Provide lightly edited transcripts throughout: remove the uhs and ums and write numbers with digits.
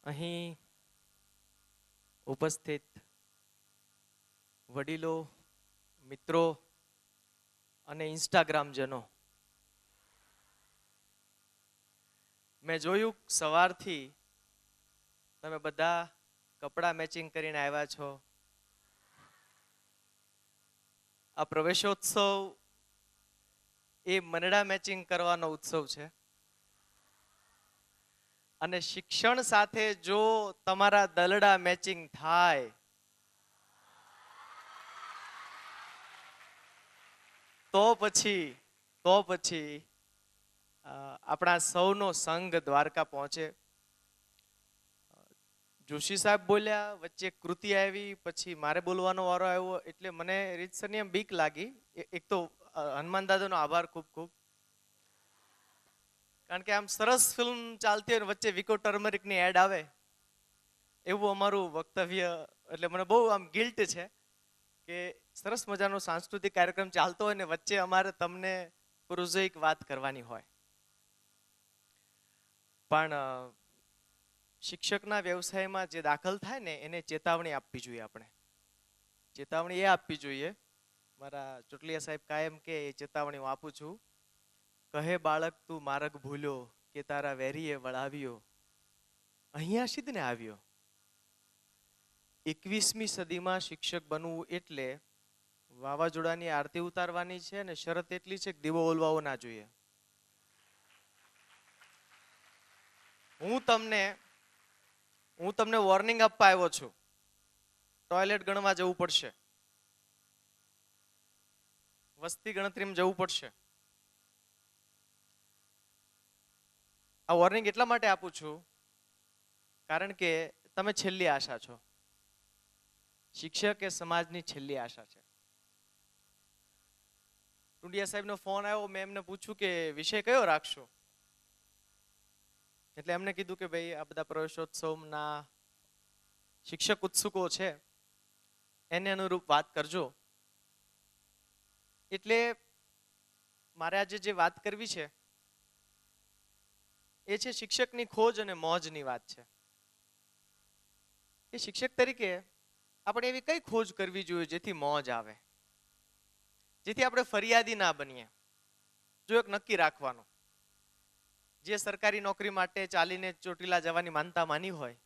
અહીં ઉપસ્થિત વડીલો, મિત્રો અને ઇન્સ્ટાગ્રામજનો, મેં જોયું સવારથી તમે બધા કપડાં મેચિંગ કરીને આવ્યા છો. આ પ્રવેશોત્સવ એ મનડા મેચિંગ કરવાનો ઉત્સવ છે અને શિક્ષણ સાથે જો તમારા દલડા મેચિંગ થાય તો પછી આપણા સૌનો સંઘ દ્વારકા પહોંચે. જોશી સાહેબ બોલ્યા, વચ્ચે કૃતિ આવી, પછી મારે બોલવાનો વારો આવ્યો, એટલે મને રીતસરની એમ બીક લાગી. એક તો હનુમાન દાદાનો આભાર ખૂબ ખૂબ, કારણ કે આમ સરસ ફિલ્મ ચાલતી હોય વચ્ચે વિકો ટર્મરિકની એડ આવે એવું અમારું વક્તવ્ય, એટલે મને બહુ આમ ગિલ્ટ છે કે સરસ મજાનો સાંસ્કૃતિક કાર્યક્રમ ચાલતો હોય ને વચ્ચે અમારે તમને પ્રોઝેઇક વાત કરવાની હોય. પણ શિક્ષકના વ્યવસાયમાં જે દાખલ થાય ને એને ચેતવણી આપવી જોઈએ. આપણે ચેતવણી એ આપવી જોઈએ, મારા ચોટલિયા સાહેબ કાયમ કે એ ચેતવણી હું આપું છું. કહે બાળક તું માર્ગ ભૂલ્યો કે તારા વેરીએ વળાવ્યો, અહીંયા સીધને આવ્યો. 21મી સદીમાં શિક્ષક બનવું એટલે વાવાઝોડાની આરતી ઉતારવાની છે અને શરત એટલી છે કે દીવો ઓલવાવો ના જોઈએ. હું તમને વોર્નિંગ આપવા આવ્યો છું. ટોયલેટ ગણવા જવું પડશે, વસ્તી ગણતરીમાં જવું પડશે. આ વોર્નિંગ એટલા માટે આપું છું કારણ કે તમે છેલ્લી આશા છો. શિક્ષક એ સમાજની છેલ્લી આશા છે. ટુંડિયા સાહેબનો ફોન આવ્યો, મેં એમને પૂછ્યું કે વિષય કયો રાખશો, એટલે એમને કીધું કે ભાઈ આ બધા પ્રવેશોત્સવના શિક્ષક ઉત્સુકો છે એને અનુરૂપ વાત કરજો. એટલે મારે આજે જે વાત કરવી છે એ છે શિક્ષકની ખોજ અને મોજની વાત છે. એ શિક્ષક તરીકે આપણે એવી કઈ ખોજ કરવી જોઈએ જેથી મોજ આવે, જેથી આપણે ફરિયાદી ના બનીએ. જો એક નક્કી રાખવાનું, જે સરકારી નોકરી માટે ચાલીને ચોટીલા જવાની માનતા માની હોય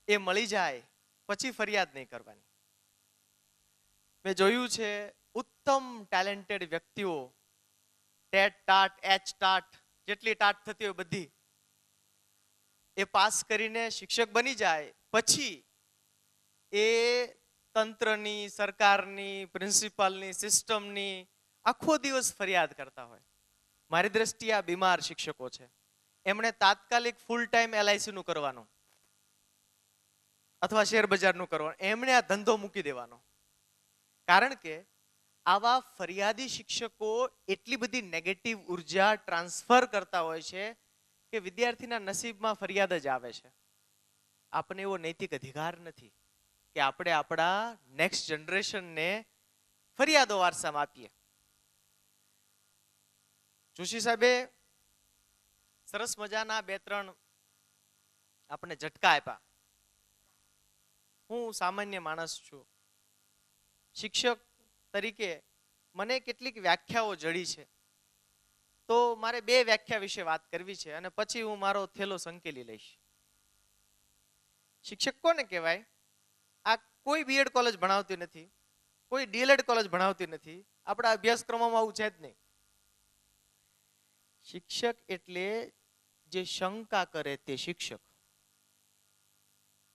એ મળી જાય પછી ફરિયાદ નહીં કરવાની. મેં જોયું છે ઉત્તમ ટેલેન્ટેડ વ્યક્તિઓ ટેટ ટાટ એચ ટાટ જેટલી ટાટ થતી હોય બધી એ પાસ કરીને શિક્ષક બની જાય પછી એ તંત્રની, સરકારની, પ્રિન્સિપાલની, સિસ્ટમની આખો દિવસ ફરિયાદ કરતા હોય. મારી દ્રષ્ટિએ આ બીમાર શિક્ષકો છે. એમણે તાત્કાલિક ફૂલ ટાઈમ LIC નું કરવાનું અથવા શેર બજારનું કરવાનું, એમણે આ ધંધો મૂકી દેવાનો. કારણ કે આવા ફરિયાદી શિક્ષકો એટલી બધી નેગેટિવ ઉર્જા ટ્રાન્સફર કરતા હોય છે કે વિદ્યાર્થીના નસીબમાં ફરિયાદ જ આવે છે. આપણને એવો નૈતિક અધિકાર નથી કે આપણે આપણા નેક્સ્ટ જનરેશનને ફરિયાદો વારસામાં આપીએ. જોશી સાહેબે સરસ મજાના 2-3 આપણને ઝટકા આપ્યા. હું સામાન્ય માણસ છું, શિક્ષક તરીકે મને કેટલીક વ્યાખ્યાઓ જડી છે, તો મારે 2 વ્યાખ્યા વિશે વાત કરવી છે અને પછી હું મારો થેલો સંકેલી લઈશ. શિક્ષક કોને કહેવાય? આ કોઈ BEd કોલેજ ભણાવતી નથી, કોઈ DLEd કોલેજ ભણાવતી નથી, આપણા અભ્યાસક્રમોમાં આવું છે જ નહીં. શિક્ષક એટલે જે શંકા કરે તે શિક્ષક.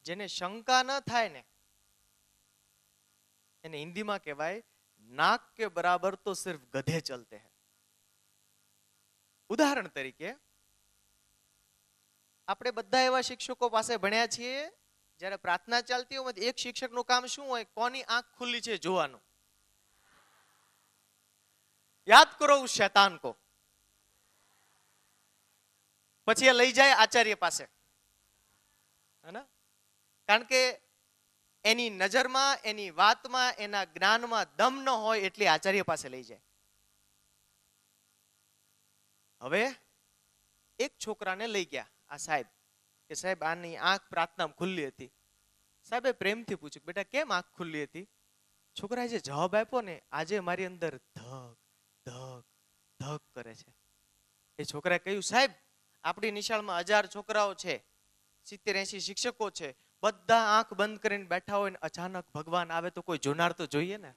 જેને શંકા ન થાય ને એને હિન્દીમાં કહેવાય નાક કે બરાબર તો સિર્ફ ગધે ચલતે હૈ. ઉદાહરણ તરીકે આપણે બધા એવા શિક્ષકો પાસે ભણ્યા છીએ, જ્યારે પ્રાર્થના ચાલતી હોય એક શિક્ષકનું કામ શું હોય? કોની આંખ ખુલ્લી છે જોવાનું. યાદ કરો ઉસ શૈતાન કો. પછી એ લઈ જાય આચાર્ય પાસે, હે? કારણ કે એની નજરમાં, એની વાતમાં, એના જ્ઞાનમાં દમ ન હોય એટલે આચાર્ય પાસે લઈ જાય. હવે એક છોકરાને લઈ ગયા આ સાહેબ કે કે સાહેબ આની આંખ પ્રાર્થનામાં ખુલ્લી હતી. સાહેબે પ્રેમથી પૂછ્યું, બેટા કેમ આંખ ખુલ્લી હતી? છોકરાએ જે જવાબ આપ્યો ને, આજે મારી અંદર ધક ધક ધક કરે છે. એ છોકરાએ કહ્યું, સાહેબ આપણી નિશાળમાં 1000 છોકરાઓ છે, 70-80 શિક્ષકો છે, બધા આંખ બંધ કરીને બેઠા હોય ને અચાનક ભગવાન આવે તો કોઈ જોનાર તો જોઈએ ને.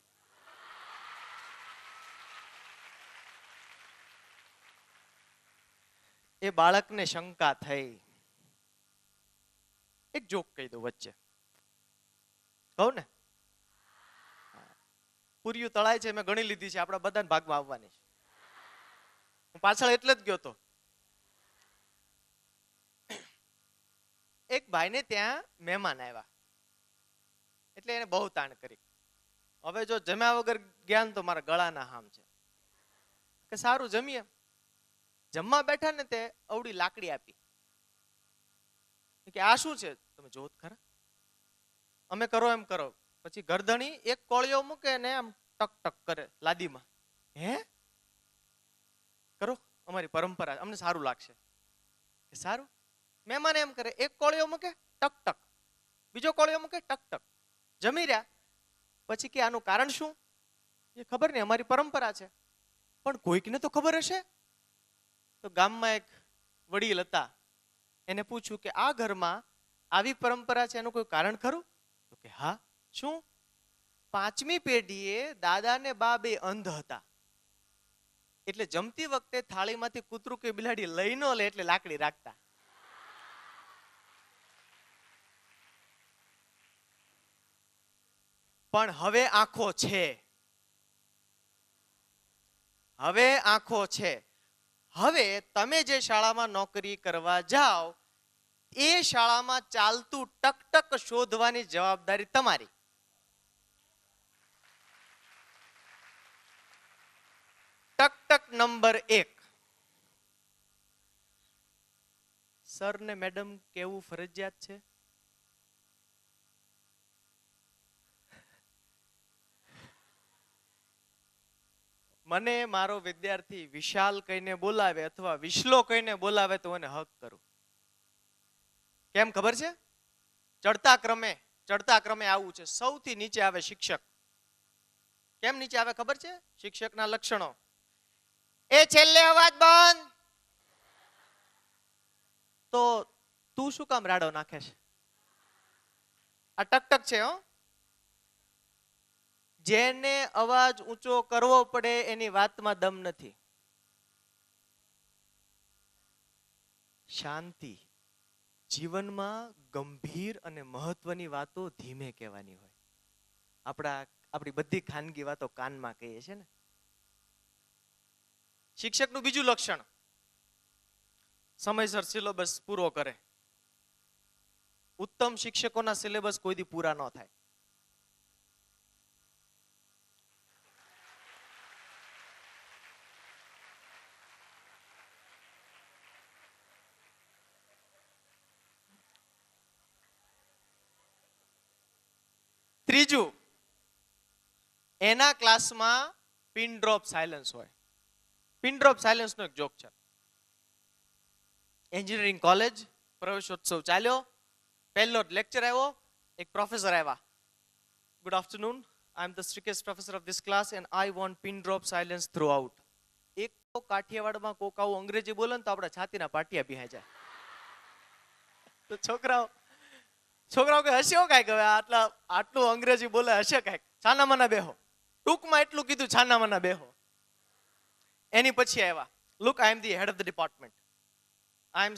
એ બાળકને શંકા થઈ. એક જોક કહી દઉં વચ્ચે, કહું ને? પૂર્યું તળાય છે, મેં ગણી લીધી છે, આપણા બધાને ભાગમાં આવવાની છે. હું પાછળ એટલે જ ગયો તો. એક ભાઈને ત્યાં મહેમાન આવ્યા, એટલે એને બહુ તાણ કરી. હવે જો જમ્યા વગર ગયા ને તો મારા ગળાના હામ છે, કે સારું જમીએ. જમવા બેઠા ને તે અવડી લાકડી આપી, કે આ શું છે? તમે જોત ખરા. અમે કરો એમ કરો. પછી ગરદણી એક કોળિયો મૂકે ને આમ ટક ટક કરે લાદીમાં. હે કરો, અમારી પરંપરા, અમને સારું લાગશે. કે સારું. મહેમાન એમ કરે, એક કોળિયો મૂકે ટક ટક, બીજો કોળિયો મૂકે ટક ટક. જમી રહ્યા પછી કે આનું કારણ શું? એ ખબર નહીં, અમારી પરંપરા છે. પણ કોઈકને તો ખબર હશે. તો ગામમાં એક વડીલ હતા, એને પૂછ્યું કે આ ઘરમાં આવી પરંપરા છે, એનું કોઈ કારણ ખરું? તો કે હા. શું? 5મી પેઢીએ દાદા ને બા બે અંધ હતા, એટલે જમતી વખતે થાળીમાંથી કૂતરું કે બિલાડી લઈ ન લે એટલે લાકડી રાખતા. પણ હવે આંખો છે, હવે આંખો છે. હવે તમે જે શાળામાં નોકરી કરવા જાઓ એ શાળામાં ચાલતું ટકટક શોધવાની જવાબદારી તમારી. ટકટક નંબર 1. સર ને મેડમ કેવું ફરજિયાત છે? મને મારો વિદ્યાર્થી વિશાલ કહીને બોલાવે અથવા વિશ્લો કહીને બોલાવે તો એને હક કરું. કેમ ખબર છે? ચડતા ક્રમે આવું છે. સૌથી નીચે આવે શિક્ષક. કેમ નીચે આવે ખબર છે? શિક્ષકના લક્ષણો. એ છેલ્લે અવાજ બંધ. તો તું શું કામ રાડો નાખે છે? આ ટકટક છે. હો, જેને અવાજ ઊંચો કરવો પડે એની વાતમાં દમ નથી. શાંતિ. જીવનમાં ગંભીર અને મહત્વની વાતો ધીમે કહેવાની હોય. આપણી બધી ખાનગી વાતો કાનમાં કહીએ છીએ ને. શિક્ષકનું બીજું લક્ષણ, સમયસર સિલેબસ પૂરો કરે. ઉત્તમ શિક્ષકોના સિલેબસ કોઈ દી પૂરા ન થાય. ત્રીજું, એના ક્લાસમાં પિન ડ્રોપ સાયલન્સ હોય. પિન ડ્રોપ સાયલન્સ નો એક જોક છે. એન્જિનિયરિંગ કોલેજ પ્રવેશોત્સવ ચાલ્યો, પહેલો લેક્ચર આવ્યો, એક પ્રોફેસર આવ્યા. Good afternoon, I am the strictest professor of this class and I want pin drop silence throughout. એક તો કાઠિયાવાડમાં કોક આવું અંગ્રેજી બોલે ને તો આપણા છાતીના પાટિયા ભીહાઈ જાય. તો છોકરાઓ કે હસ્યો કાંઈક, હવે આટલું અંગ્રેજી બોલે હશે કાંઈક, છાના માના બેહો. ટૂંકમાં એટલું કીધું, છાના માના બેહો. એની પછી આવ્યા, look I am the head of the department, I am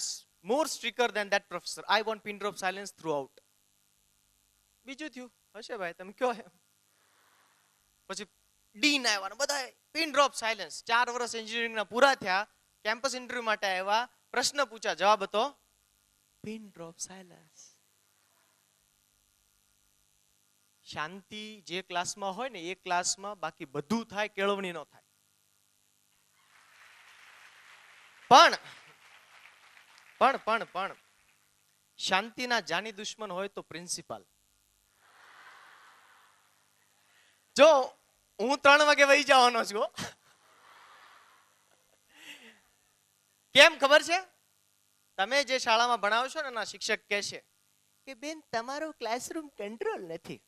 more stricter than that professor, I want pin drop silence throughout. બીજું થયું, હશે ભાઈ તમે કયો એમ. પછી ડીન આવ્યા, બધા પિન ડ્રોપ સાયલન્સ. 4 વર્ષ એન્જિનિયરિંગના પૂરા થયા, કેમ્પસ ઇન્ટરવ્યુ માટે આવ્યા, પ્રશ્ન પૂછ્યા, જવાબ હતો પિન ડ્રોપ સાયલન્સ. શાંતિ જે ક્લાસમાં હોય ને એ ક્લાસમાં બાકી બધું થાય, કેળવણી ન થાય. પણ શાંતિના જાની દુશ્મન હોય તો પ્રિન્સિપાલ. જો હું 3 વાગે વહી જવાનો છું, કેમ ખબર છે? તમે જે શાળામાં ભણાવો છો ને એના શિક્ષક કહેશે કે બેન તમારો ક્લાસરૂમ કંટ્રોલ નથી.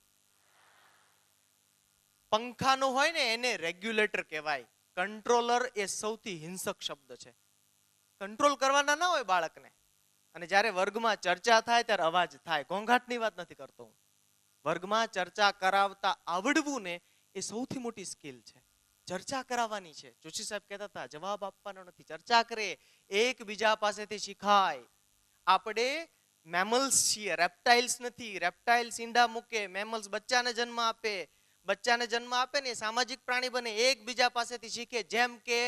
પંખાનો હોય ને એને રેગ્યુલેટર કહેવાય. કંટ્રોલર એ સૌથી હિંસક શબ્દ છે. કંટ્રોલ કરવાના ના હોય બાળકને. અને જ્યારે વર્ગમાં ચર્ચા થાય ત્યારે અવાજ થાય. ઘોંઘાટની વાત નથી કરતો હું. વર્ગમાં ચર્ચા કરાવતા આવડવું ને એ સૌથી મોટી સ્કિલ છે. ચર્ચા કરાવવાની છે. જોશી સાહેબ કહેતા હતા જવાબ આપવાનો નથી, ચર્ચા કરે, એકબીજા પાસેથી શીખાય. આપણે મેમલ્સ છીએ, રેપ્ટાઇલ્સ નથી. રેપ્ટાઇલ્સ ઈંડા મૂકે, મેમલ્સ બચ્ચાને જન્મ આપે. બચ્ચાને જન્મ આપે ને સામાજિક પ્રાણી બને, એકબીજા પાસેથી શીખે. જેમ કે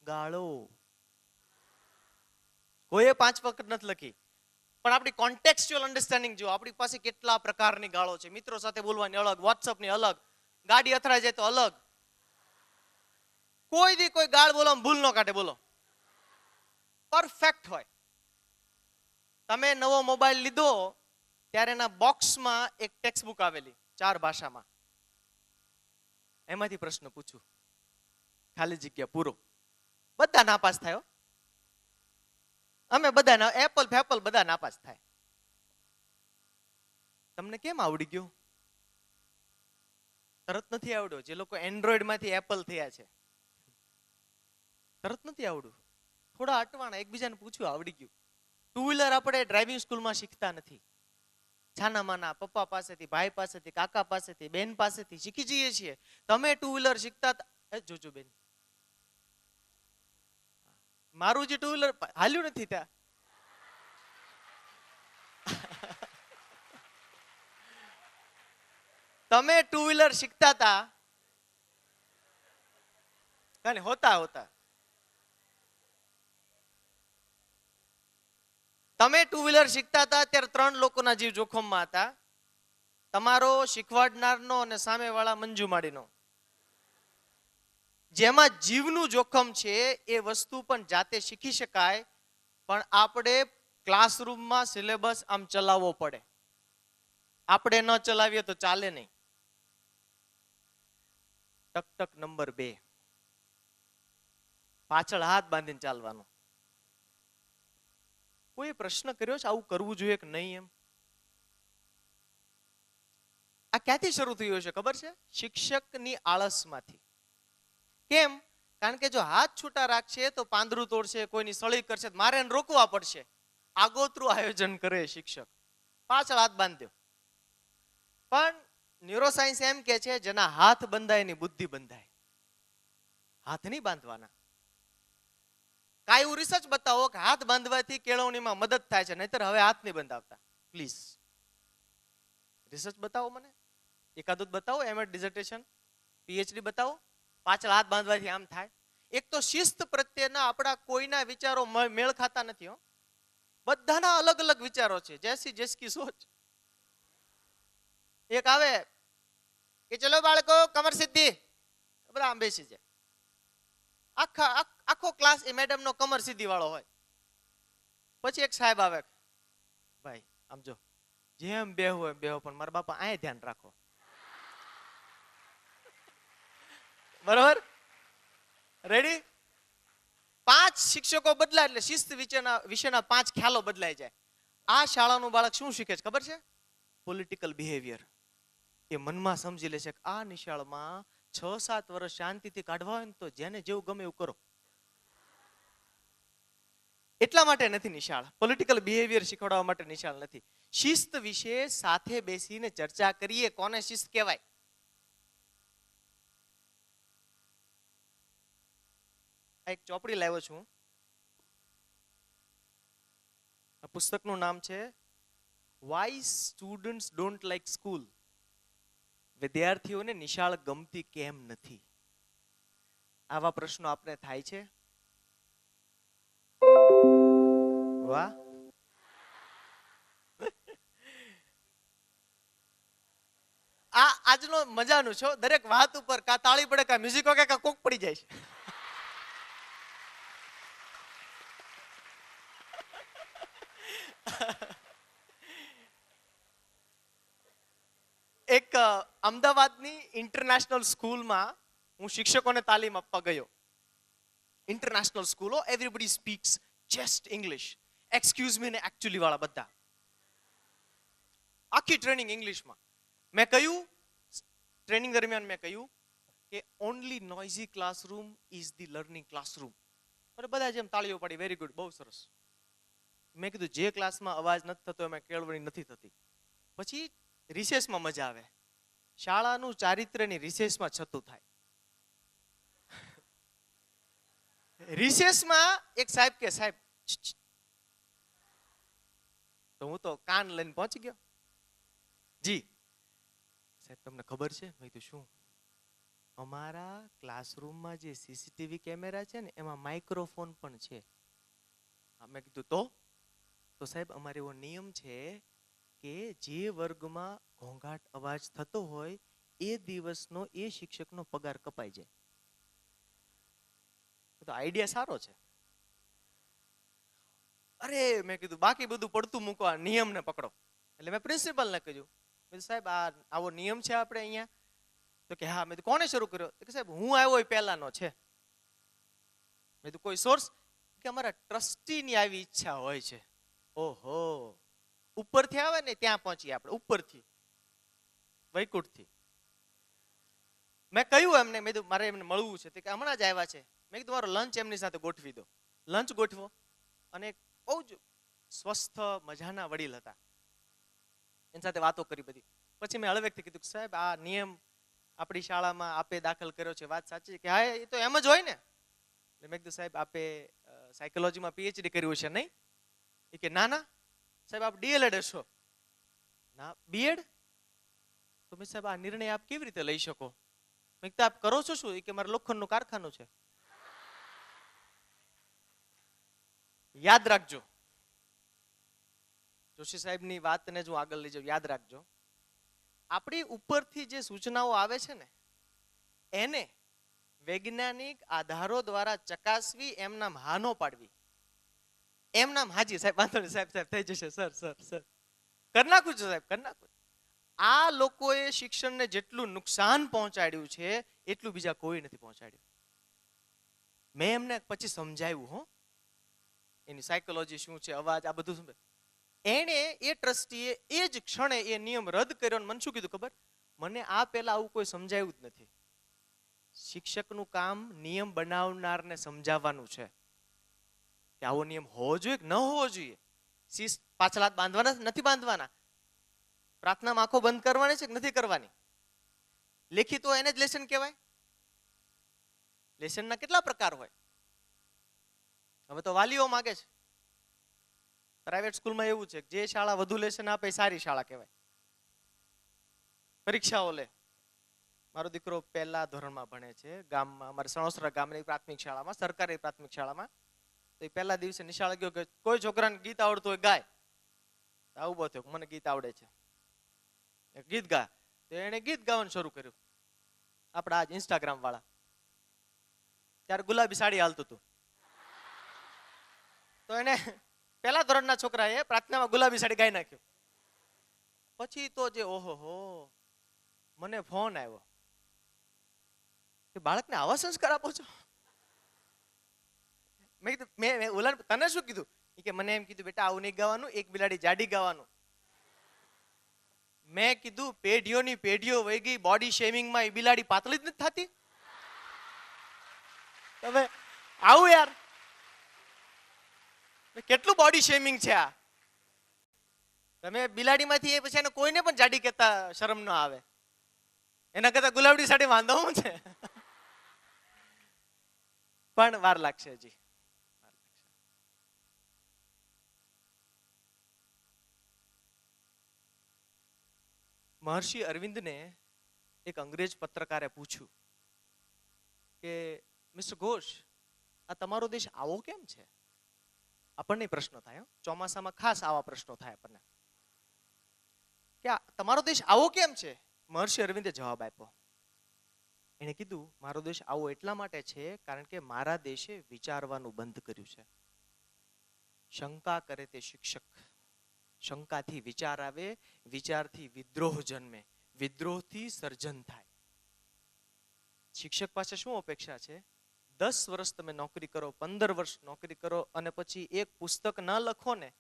ગાળો. કોઈએ 5 વખત નથી લખી, પણ આપણી કોન્ટેક્સ્ચ્યુઅલ અન્ડરસ્ટેન્ડિંગ જો આપણી પાસે કેટલા પ્રકારની ગાળો છે. મિત્રો સાથે બોલવાની અલગ, વોટ્સઅપની અલગ, ગાડી અથડાઈ જાય તો અલગ. કોઈ દી કોઈ ગાળ બોલો ભૂલ ન કાઢે, બોલો પરફેક્ટ હોય. તમે નવો મોબાઈલ લીધો ત્યારે એના બોક્સમાં એક ટેક્સ્ટ બુક આવેલી 4 ભાષામાં. એમાંથી પ્રશ્ન પૂછું, ખાલી જગ્યા પૂરો. બધા નાપાસ થાય. અમે બધા એપલ ફેપલ બધા નાપાસ થાય. તમને કેમ આવડી ગયું? તરત નથી આવડ્યો. જે લોકો એન્ડ્રોઈડ માંથી એપલ થયા છે તરત નથી આવડ્યું. થોડા અટવાણા, એકબીજાને પૂછ્યું, આવડી ગયું. ટુ વ્હીલર આપણે ડ્રાઇવિંગ સ્કૂલમાં શીખતા નથી. છાના માના પપ્પા પાસેથી, ભાઈ પાસેથી, કાકા પાસેથી, બેન પાસેથી શીખી જઈએ છીએ. તમે ટુ વ્હીલર શીખતા જોજો બેન, મારું જે ટુ વ્હીલર હાલ્યું નથી ત્યાં. તમે ટુ વ્હીલર શીખતા હતા હોતા હોતા તમે ટુ વ્હીલર શીખતા હતા ત્યારે 3 લોકોના જીવ જોખમમાં હતા. તમારો, શીખવાડનારનો અને સામેવાળા મંજુમાડીનો. જેમાં જીવનું જોખમ છે એ વસ્તુ પણ જાતે શીખી શકાય, પણ આપણે ક્લાસરૂમમાં સિલેબસ આમ ચલાવવો પડે. આપણે ન ચલાવીએ તો ચાલે નહીં. ટક નંબર 2, પાછળ હાથ બાંધીને ચાલવાનું. કોઈ પ્રશ્ન કર્યો છે આવું કરવું જોઈએ કે નહીં એમ? આ ક્યાંથી શરૂ થયું છે ખબર છે? શિક્ષકની આળસમાંથી. કેમ? કારણ કે જો હાથ છૂટા રાખશે તો પાંદડું તોડશે, કોઈની સળી કરશે, મારે એને રોકવા પડશે. આગોતરું આયોજન કરે શિક્ષક, પાછળ હાથ બાંધી દો. પણ ન્યુરોસાયન્સ એમ કે છે જેના હાથ બંધાય એની બુદ્ધિ બંધાય. હાથ નહીં બાંધવાના. કાંઈ એવું રિસર્ચ બતાવો કે હાથ બાંધવાથી કેળવણીમાં મદદ થાય છે, નહીતર હવે હાથ નહીં બંધાવતા પ્લીઝ. રિસર્ચ બતાવો મને, એકાદું બતાવો, એમએડ ડિઝર્ટેશન, પીએચડી બતાવો. પાછળ હાથ બાંધવાથી આમ થાય. એક તો શિસ્ત પ્રત્યેના આપણા કોઈના વિચારો મેળ ખાતા નથી હો. બધાના અલગ અલગ વિચારો છે. જૈસી જેસકી સોચ. એક આવે કે ચલો બાળકો કમર સીધી, બધા આમ બેસી જાય. આખો ક્લાસ એ મેડમ નો કમર સીધી વાળો હોય. પછી એક સાહેબ આવે, ભાઈ આમ જો, જેમ બેહો એમ બેહો, પણ મારા બાપા આય ધ્યાન રાખો. બરોબર? રેડી? 5 શિક્ષકો બદલાય એટલે શિસ્ત વિશેના 5 ખ્યાલો બદલાઈ જાય. આ શાળાનું બાળક શું શીખે છે ખબર છે? Political behaviour. એ મનમાં સમજી લે છે કે આ નિશાળમાં 6-7 વર્ષ શાંતિથી કાઢવા હોય ને તો જેને જેવું ગમે એવું કરો. એટલા માટે નથી નિશાળ. પોલિટિકલ બિહેવિયર શીખવાડવા માટે નિશાળ નથી. શિસ્ત વિશે સાથે બેસીને ચર્ચા કરીએ. કોને શિસ્ત કહેવાય? એક ચોપડી લાવ્યો છું. આ પુસ્તકનું નામ છે why students don't like school. વિદ્યાર્થીઓને નિશાળ ગમતી કેમ નથી? આવા પ્રશ્નો આપણે થાય છે. વાહ. આ આજનો મજાનું છો. દરેક વાત ઉપર કા તાળી પડે, કા મ્યુઝિક વાગે, કા કોક પડી જાય છે. એક અમદાવાદની ઇન્ટરનેશનલ સ્કૂલમાં હું શિક્ષકોને તાલીમ આપવા ગયો. ઇન્ટરનેશનલ સ્કૂલો, everybody speaks just English. Excuse me ને એકચ્યુઅલી વાળા બધા. આખી ટ્રેનિંગ ઇંગ્લિશમાં. મેં કહ્યું ટ્રેનિંગ દરમિયાન મેં કહ્યું કે only noisy classroom is the learning classroom. અને બધા જેમ તાળીઓ પાડી, વેરી ગુડ, બહુ સરસ. મેં કીધું જે ક્લાસમાં અવાજ નથી થતો એમાં કેળવણી નથી થતી. પછી રિસેસમાં મજા આવે. શાળાનું ચારિત્ર્યની રિસેસમાં છતું થાય. રિસેસમાં એક સાહેબ કે સાહેબ, તો હું તો કાન લઈને પહોંચી ગયો. જી સાહેબ, તમને ખબર છે? મેં કીધું શું? અમારા ક્લાસરૂમમાં જે સીસીટીવી કેમેરા છે ને એમાં માઇક્રોફોન પણ છે. મેં કીધું તો સાહેબ અમારે એવો નિયમ છે કે જે વર્ગમાં ઘોંઘાટ અવાજ થતો હોય એ દિવસનો એ શિક્ષકનો પગાર કપાઈ જાય. તો આઈડિયા સારો છે. અરે મેં કીધું બાકી બધું પડતું મૂકો, આ નિયમને પકડો. એટલે મેં પ્રિન્સિપલને કહ્યું, સાહેબ આવો નિયમ છે આપણે અહીંયા? તો કે હા. મેં કીધું કોણે શરૂ કર્યો? તો કે સાહેબ હું આવ્યો એ પહેલાનો છે. મેં કીધું કોઈ સોર્સ? કે અમારા ટ્રસ્ટીની આવી ઈચ્છા હોય છે. ઓહો, ઉપરથી આવે ને ત્યાં પહોંચીએ આપણે, ઉપરથી વૈકુંઠથી. મેં કહ્યું એમને, મેં કીધું મારે એમને મળવું છે. કે હમણાં જ આવ્યા છે. મેં કીધું મારો લંચ એમની સાથે ગોઠવી દો. લંચ ગોઠવો. અને બહુ જ સ્વસ્થ મજાના વડીલ હતા, એની સાથે વાતો કરી બધી. પછી મેં હળવેકથી કીધું સાહેબ આ નિયમ આપણી શાળામાં આપે દાખલ કર્યો છે, વાત સાચી? કે હા એ તો એમ જ હોય ને. મેં કીધું સાહેબ આપે સાયકોલોજીમાં પીએચડી કર્યું છે નહીં? એ કે ના ના સાહેબ આપ ડીએલએડ હશો. ના બીએડ? તો મેં સાહેબ આ નિર્ણય આપ કેવી રીતે લઈ શકો? મેં કીધું આપ કરો છો શું? એ કે મારે લોખંડનું કારખાનું છે. યાદ રાખજો, જોશી સાહેબની વાતને જો આગળ લઈ જાઉં, યાદ રાખજો, આપણી ઉપરથી જે સૂચનાઓ આવે છે ને એને વૈજ્ઞાનિક આધારો દ્વારા ચકાસવી, એમ નામ હા નો પાડવી. એમ નામ હાજી સાહેબ વાંધો નહીં, સાહેબ સાહેબ થઈ જશે, સર સર સર કરી નાખું છું સાહેબ, કરી નાખું. આ લોકોએ શિક્ષણને જેટલું નુકસાન પહોંચાડ્યું છે એટલું બીજા કોઈ નથી પહોંચાડ્યું. મેં એમને પછી સમજાવ્યું હો, એની સાયકોલોજી શું છે, અવાજ, આ બધું. એણે એ ટ્રસ્ટીએ એ જ ક્ષણે એ નિયમ રદ કર્યો. મને શું કીધું ખબર? મને આ પહેલા આવું કોઈ સમજાવ્યું જ નથી. શિક્ષકનું કામ નિયમ બનાવનારને સમજાવવાનું છે કે આવો નિયમ હોવો જોઈએ કે ન હોવો જોઈએ. શિસ્ત પાછળ હાથ બાંધવાના નથી બાંધવાના, પ્રાર્થનામાં આંખો બંધ કરવાની છે કે નથી કરવાની, લેખિત હોય એને જ લેસન કહેવાય. લેસનના કેટલા પ્રકાર હોય? હવે તો વાલીઓ માગે છે. પ્રાઇવેટ સ્કૂલમાં એવું છે કે જે શાળા વધુ લેસન આપે એ સારી શાળા કહેવાય. પરીક્ષાઓ લે. મારો દીકરો પહેલા ધોરણમાં ભણે છે ગામમાં, અમારે સણોસરા ગામની પ્રાથમિક શાળામાં, સરકારી પ્રાથમિક શાળામાં. તો એ પહેલા દિવસે નિશાળે ગયો કે કોઈ છોકરાને ગીત આવડતું હોય ગાય. આવું બહુ થયું, મને ગીત આવડે છે, ગીત ગા. તો એને ગીત ગાવાનું શરૂ કર્યું. આપણા આજ ઇન્સ્ટાગ્રામ વાળા, ત્યારે ગુલાબી સાડી હાલતું હતું. તો એને પહેલા ધોરણના છોકરાએ પ્રાર્થનામાં ગુલાબી સાડી ગાઈ નાખ્યું. પછી તો જે ઓહો હો, મને ફોન આવ્યો કે બાળકને આવા સંસ્કાર આપો છો? મેં કીધું મેં ઓલા તને શું કીધું? કે મને એમ કીધું બેટા આવું નહીં ગાવાનું, એક બિલાડી જાડી ગાવાનું. મેં કીધું પેઢીઓની પેઢીઓ વહી ગઈ, બોડી શેમિંગમાં એ બિલાડી પાતળી જ નથી થતી. તમે આવું યાર, કેટલું બોડી શેમિંગ છે આ. તમે બિલાડીમાંથી એ પછી એને કોઈને પણ જાડી કહેતા શરમ ન આવે. એના કરતા ગુલાબડી સાડી વાંધો હું છે. પણ વાર લાગશે હજી. મહર્ષિ અરવિંદને એક અંગ્રેજ પત્રકારે પૂછ્યું કે મિસ્ટર ઘોષ, આ તમારો દેશ આવો કેમ છે? આપણને પ્રશ્ન થાય, ચોમાસામાં ખાસ આવા પ્રશ્નો થાય આપણને કે તમારો દેશ આવો કેમ છે? મહર્ષિ અરવિંદે જવાબ આપ્યો. એને કીધું મારો દેશ આવો એટલા માટે છે કારણ કે મારા દેશે વિચારવાનું બંધ કર્યું છે. શંકા કરે તે શિક્ષક, શંકાથી વિચાર આવે, વિચારથી વિદ્રોહ જન્મે, વિદ્રોહથી સર્જન થાય. શિક્ષક પાસે શું અપેક્ષા છે? 10 વર્ષ તમે નોકરી કરો, 15 વર્ષ નોકરી કરો અને પછી એક પુસ્તક ન લખો ને,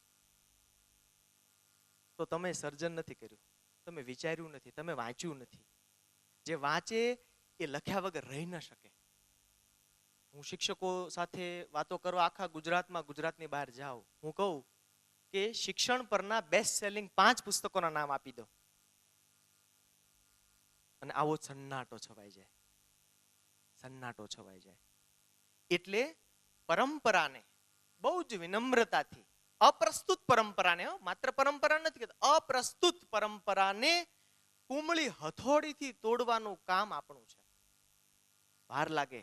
તો તમે સર્જન નથી કર્યું, તમે વિચાર્યું નથી, તમે વાંચ્યું નથી. જે વાંચે એ લખ્યા વગર રહી ન શકે. હું શિક્ષકો સાથે વાતો કરવા આખા ગુજરાતમાં, ગુજરાતની બહાર જાઉં, હું કહું કે શિક્ષણ પરના બેસ્ટ સેલિંગ 5 પુસ્તકોના નામ આપી દો, અને આવો સન્નાટો છવાઈ જાય, સન્નાટો છવાઈ જાય. એટલે પરંપરાને બહુ જ વિનમ્રતાથી, અપ્રસ્તુત પરંપરાને, માત્ર પરંપરા નથી કહેતા, અપ્રસ્તુત પરંપરાને કુમળી હથોડીથી તોડવાનું કામ આપણું છે. વાર લાગે,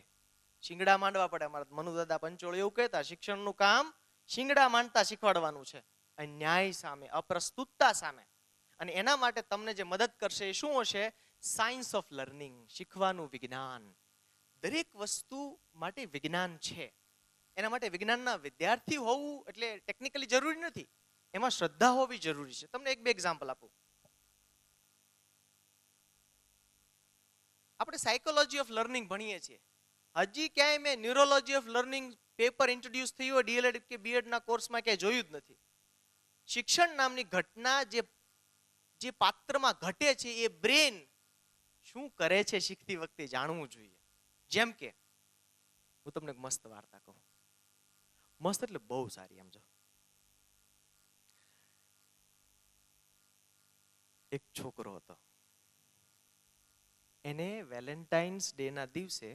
શિંગડા માંડવા પડે. અમારા મનુદાદા પંચોળ એવું કહેતા, શિક્ષણનું કામ શિંગડા માંડતા શીખવાડવાનું છે, અન્યાય સામે, અપ્રસ્તુતતા સામે. અને એના માટે તમને જે મદદ કરશે એ શું હશે? સાયન્સ ઓફ લર્નિંગ, શીખવાનું વિજ્ઞાન. દરેક વસ્તુ માટે વિજ્ઞાન છે. એના માટે વિજ્ઞાનના વિદ્યાર્થી હોવું એટલે ટેકનિકલી જરૂરી નથી, એમાં શ્રદ્ધા હોવી જરૂરી છે. તમને એક બે એક્ઝામ્પલ આપું. આપણે સાયકોલોજી ઓફ લર્નિંગ ભણીએ છીએ. હજી ક્યાંય મેં neurology of learning paper introduce થયું હોય ડીએલએડ કે બીએડના કોર્સમાં ક્યાંય જોયું જ નથી. શિક્ષણ નામની ઘટના જે પાત્રમાં ઘટે છે, એ બ્રેન શું કરે છે શીખતી વખતે જાણવું જોઈએ. જેમ કે હું તમને એક મસ્ત વાર્તા કહું. મસ્ત એટલે બહુ સારી. સમજો, એક છોકરો હતો, એને વેલેન્ટાઇન્સ ડે ના દિવસે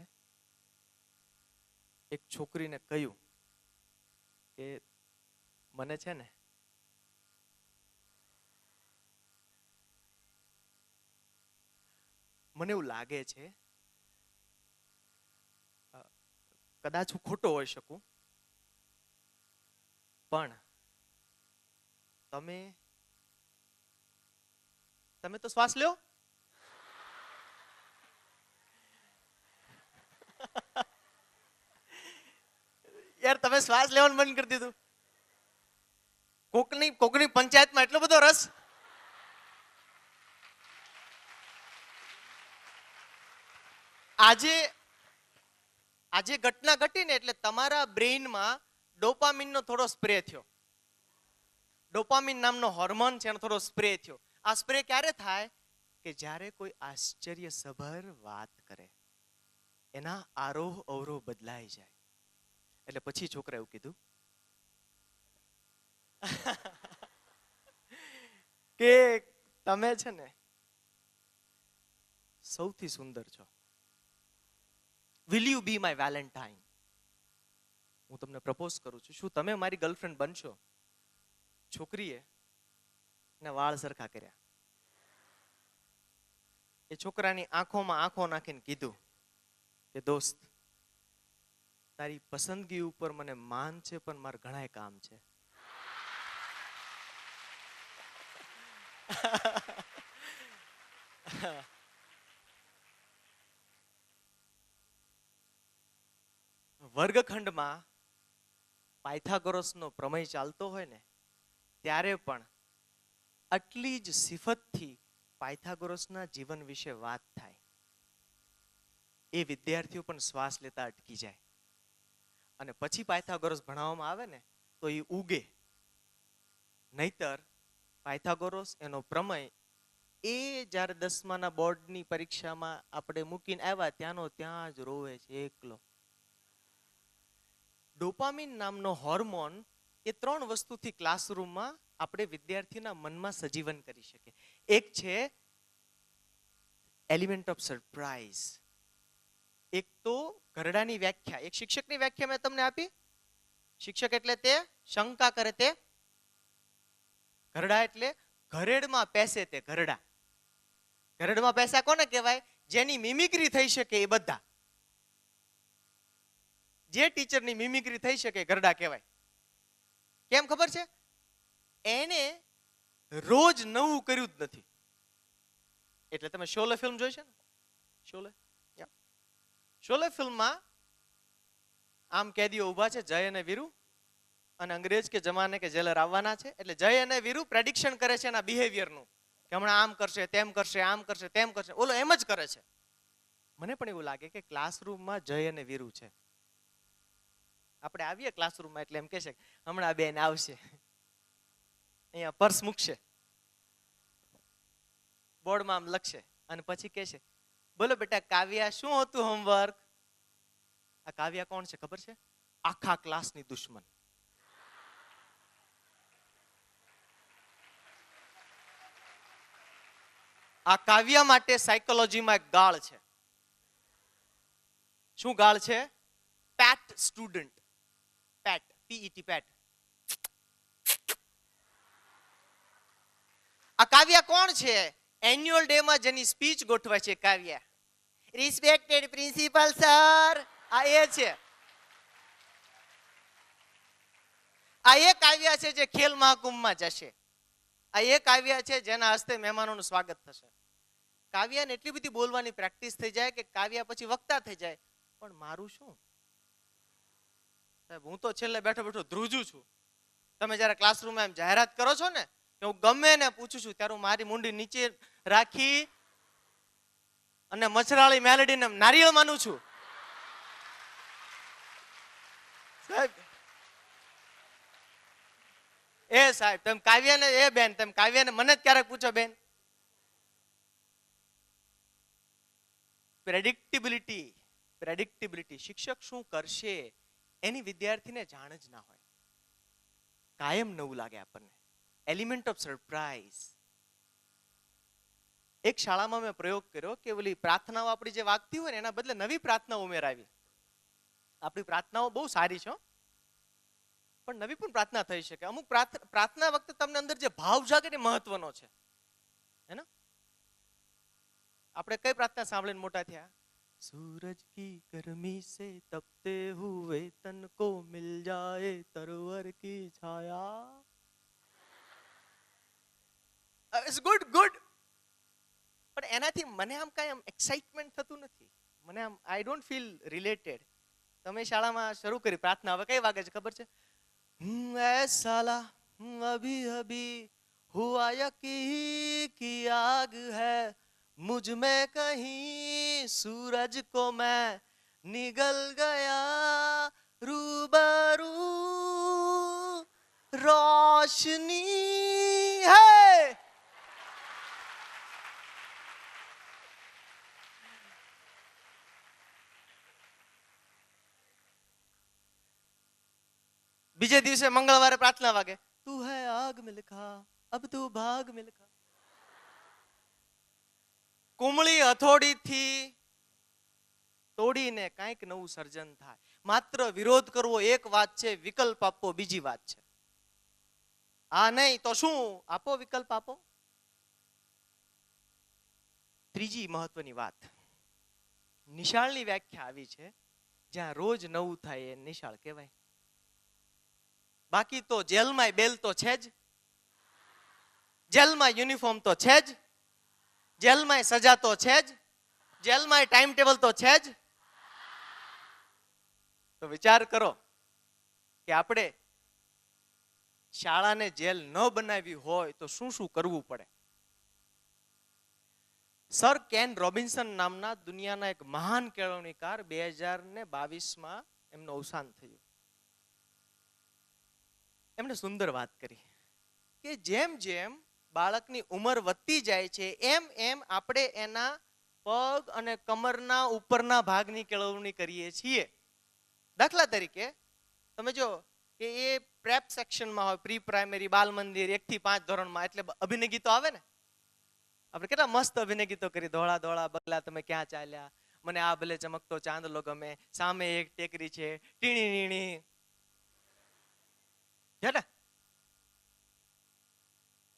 એક છોકરીને કહ્યું કે મને છે ને મને એવું લાગે છે, કદાચ હું ખોટો હોઈ શકું, પણ તમે તો શ્વાસ લ્યો. યાર, તમે શ્વાસ લેવાનું બંધ કરી દીધું. કોકની પંચાયતમાં એટલો બધો રસ. આજે ઘટના ઘટી ને એટલે તમારા બ્રેઇનમાં ડોપામિનનો થોડો સ્પ્રે થયો. ડોપામિન નામનો હોર્મોન છે, એનો થોડો સ્પ્રે થયો. આ સ્પ્રે ક્યારે થાય? કે જ્યારે કોઈ આશ્ચર્યસભર વાત કરે, એના આરોહ અવરોહ બદલાઈ જાય. એટલે પછી છોકરા એવું કીધું કે તમે છે ને સૌથી સુંદર છો. Will you B my Valentine? હું તમને પ્રપોઝ કરું છું, શું તમે મારી ગર્લફ્રેન્ડ બનશો? છોકરીએ એના વાળ સરખા કર્યા. એ છોકરાની આંખોમાં આંખો નાખીને કીધું કે દોસ્ત, તારી પસંદગી ઉપર મને માન છે, પણ મારે ઘણાય કામ છે. વર્ગખંડમાં પાયથાગોરસનો પ્રમેય ચાલતો હોય ને, ત્યારે પણ આટલી જ સિફતથી પાયથાગોરસના જીવન વિશે વાત થાય. એ વિદ્યાર્થીઓ પણ શ્વાસ લેતા અટકી જાય. અને પછી પાયથાગોરસ ભણાવવામાં આવે ને તો એ ઉગે. નહીતર પાયથાગોરસ, એનો પ્રમેય, એ જ્યારે 10માના બોર્ડની પરીક્ષામાં આપણે મૂકીને આવ્યા ત્યાંનો ત્યાં જ રોવે છે એકલો. ડોપામિન નામનો હોર્મોન એ 3 વસ્તુથી ક્લાસરૂમમાં આપણે વિદ્યાર્થીના મનમાં સજીવન કરી શકીએ. એક છે એલિમેન્ટ ઓફ સરપ્રાઈઝ. એક તો ઘરડાની વ્યાખ્યા, એક શિક્ષકની વ્યાખ્યા મેં તમને આપી. શિક્ષક એટલે તે શંકા કરે તે. ઘરડા એટલે ઘરેડમાં પેસે તે ઘરડા. ઘરેડમાં પૈસા કોને કહેવાય? જેની મિમિક્રી થઈ શકે એ બધા. જે ટીચરની મિમિક્રી થઈ શકે ઘરડા કહેવાય. કેમ ખબર છે? એને રોજ નવું કર્યું જ નથી. એટલે તમે શોલે ફિલ્મ જોઈ છે ને? શોલે ફિલ્મમાં આમ કેદીઓ ઊભા છે, જય અને વીરુ, અને અંગ્રેજ કે જમાને કે જેલર આવવાના છે. એટલે જય અને વીરુ પ્રેડિક્શન કરે છે એના બિહેવિયરનું, કે હમણાં આમ કરશે, તેમ કરશે, આમ કરશે, તેમ કરશે. ઓલો એમ જ કરે છે. મને પણ એવું લાગે કે ક્લાસરૂમમાં જય અને વીરુ છે. આપણે આવીએ ક્લાસરૂમમાં એટલે એમ કહેશે હમણાં બેન આવશે, અહીંયા પર્સ મૂકશે, બોર્ડમાં આમ લખશે અને પછી કહેશે બોલો બેટા કાવ્યા શું હતું હોમવર્ક. આ કાવ્યા કોણ છે ખબર છે? આખા ક્લાસની દુશ્મન. આ કાવ્યા માટે સાયકોલોજીમાં એક ગાળ છે. શું ગાળ છે? પેટ સ્ટુડન્ટ. પેટ, પીઈટી, પેટ. આ કાવ્યા કોણ છે? એન્યુઅલ ડે માં જેની સ્પીચ ગોઠવાય છે કાવ્યા. રિસ્પેક્ટેડ પ્રિન્સિપલ સર, આ એ છે. આ એ કાવ્યા છે જે ખેલ મહાકુંભમાં જશે. આ એ કાવ્યા છે જેના હસ્તે મહેમાનોનું સ્વાગત થશે. કાવ્યાને એટલી બધી બોલવાની પ્રેક્ટિસ થઈ જાય કે કાવ્યા પછી વક્તા થઈ જાય. પણ મારું શું સાહેબ, હું તો છેલ્લે બેઠો બેઠો ધ્રુજું છું. તમે જયારે ક્લાસરૂમમાં એમ જાહેરાત કરો છો ને કે હું ગમે ને પૂછું છું ત્યારે હું મારી મુંડી નીચે રાખી અને મચરાળી મેલેડીને નારિયેળ માનું છું. સાહેબ એ સાહેબ તમે કાવ્યાને, એ બેન તમે કાવ્યાને મને જ ક્યારેક પૂછો બેન. પ્રેડિક્ટિબિલિટી, પ્રેડિક્ટિબિલિટી. શિક્ષક શું કરશે એની વિદ્યાર્થીને જાણ જ ના હોય. કાયમ નવું લાગે આપણને. Element of surprise. એક શાળામાં મેં પ્રયોગ કર્યો કે ઓલી પ્રાર્થનાઓ આપણી જે વાગતી હોય ને એના બદલે નવી પ્રાર્થનાઓ ઉમેરાવી. આપણી પ્રાર્થનાઓ બહુ સારી છે પણ નવી પણ પ્રાર્થના થઈ શકે. અમુક પ્રાર્થના વખતે તમને અંદર જે ભાવ જાગે ને મહત્વનો છે, હે ને? આપણે કઈ પ્રાર્થના સાંભળીને મોટા થયા? सूरज की गर्मी से तपते हुए तन को मिल जाए तरवर की छाया. It's good, good. પણ એનાથી મને આમ કાંઈ આમ એક્સાઇટમેન્ટ થતું નથી. મને આમ આઈ ડોન્ટ ફીલ રિલેટેડ. તમે શાળામાં શરૂ કરી પ્રાર્થના, હવે કઈ વાગે છે ખબર છે? એ સાલા અભી અભી હુઆ યકી કી આગ હૈ मुझ में कहीं सूरज को मैं निगल गया रूबरू रोशनी है. બીજે દિવસે મંગળવારે પ્રાર્થના વાગે, તું હૈ આગ में लिखा अब तू भाग में लिखा. કુમળી હથોડીથી તોડીને કાંઈક નવું સર્જન થાય. માત્ર વિરોધ કરવો એક વાત છે, વિકલ્પ આપવો બીજી વાત છે. આ નહીં તો શું આપો, વિકલ્પ આપો. ત્રીજી મહત્વની વાત, નિશાળની વ્યાખ્યા આવી છે જ્યાં રોજ નવું થાય એ નિશાળ કહેવાય. બાકી તો જેલમાં બેલ તો છે જ, જેલમાં યુનિફોર્મ તો છે જ, જેલમાં સજા તો છે જ, જેલમાં ટાઈમ ટેબલ તો છે જ. તો વિચાર કરો કે આપણે શાળાને જેલ ન બનાવી હોય તો શું શું કરવું પડે. સર કેન રોબિન્સન નામના દુનિયાના એક મહાન કેળવણીકાર 2022માં એમનું અવસાન થયું. એમણે સુંદર વાત કરી કે જેમ જેમ બાળકની ઉંમર વધતી જાય છે એમ એમ આપણે એના પગ અને કમરના ઉપરના ભાગની કેળવણી કરીએ છીએ. દાખલા તરીકે તમે જો કે એ પ્રેપ સેક્શનમાં હોય, પ્રી પ્રાઇમરી, બાલ મંદિર, 1 થી 5 ધોરણમાં, એટલે અભિનય ગીતો આવે ને. આપણે કેટલા મસ્ત અભિનય ગીતો કરી, ધોળા ધોળા બગલા તમે ક્યાં ચાલ્યા, મને આ ભલે ચમકતો ચાંદલો ગમે, સામે એક ટેકરી છે, ટીણી નીણી.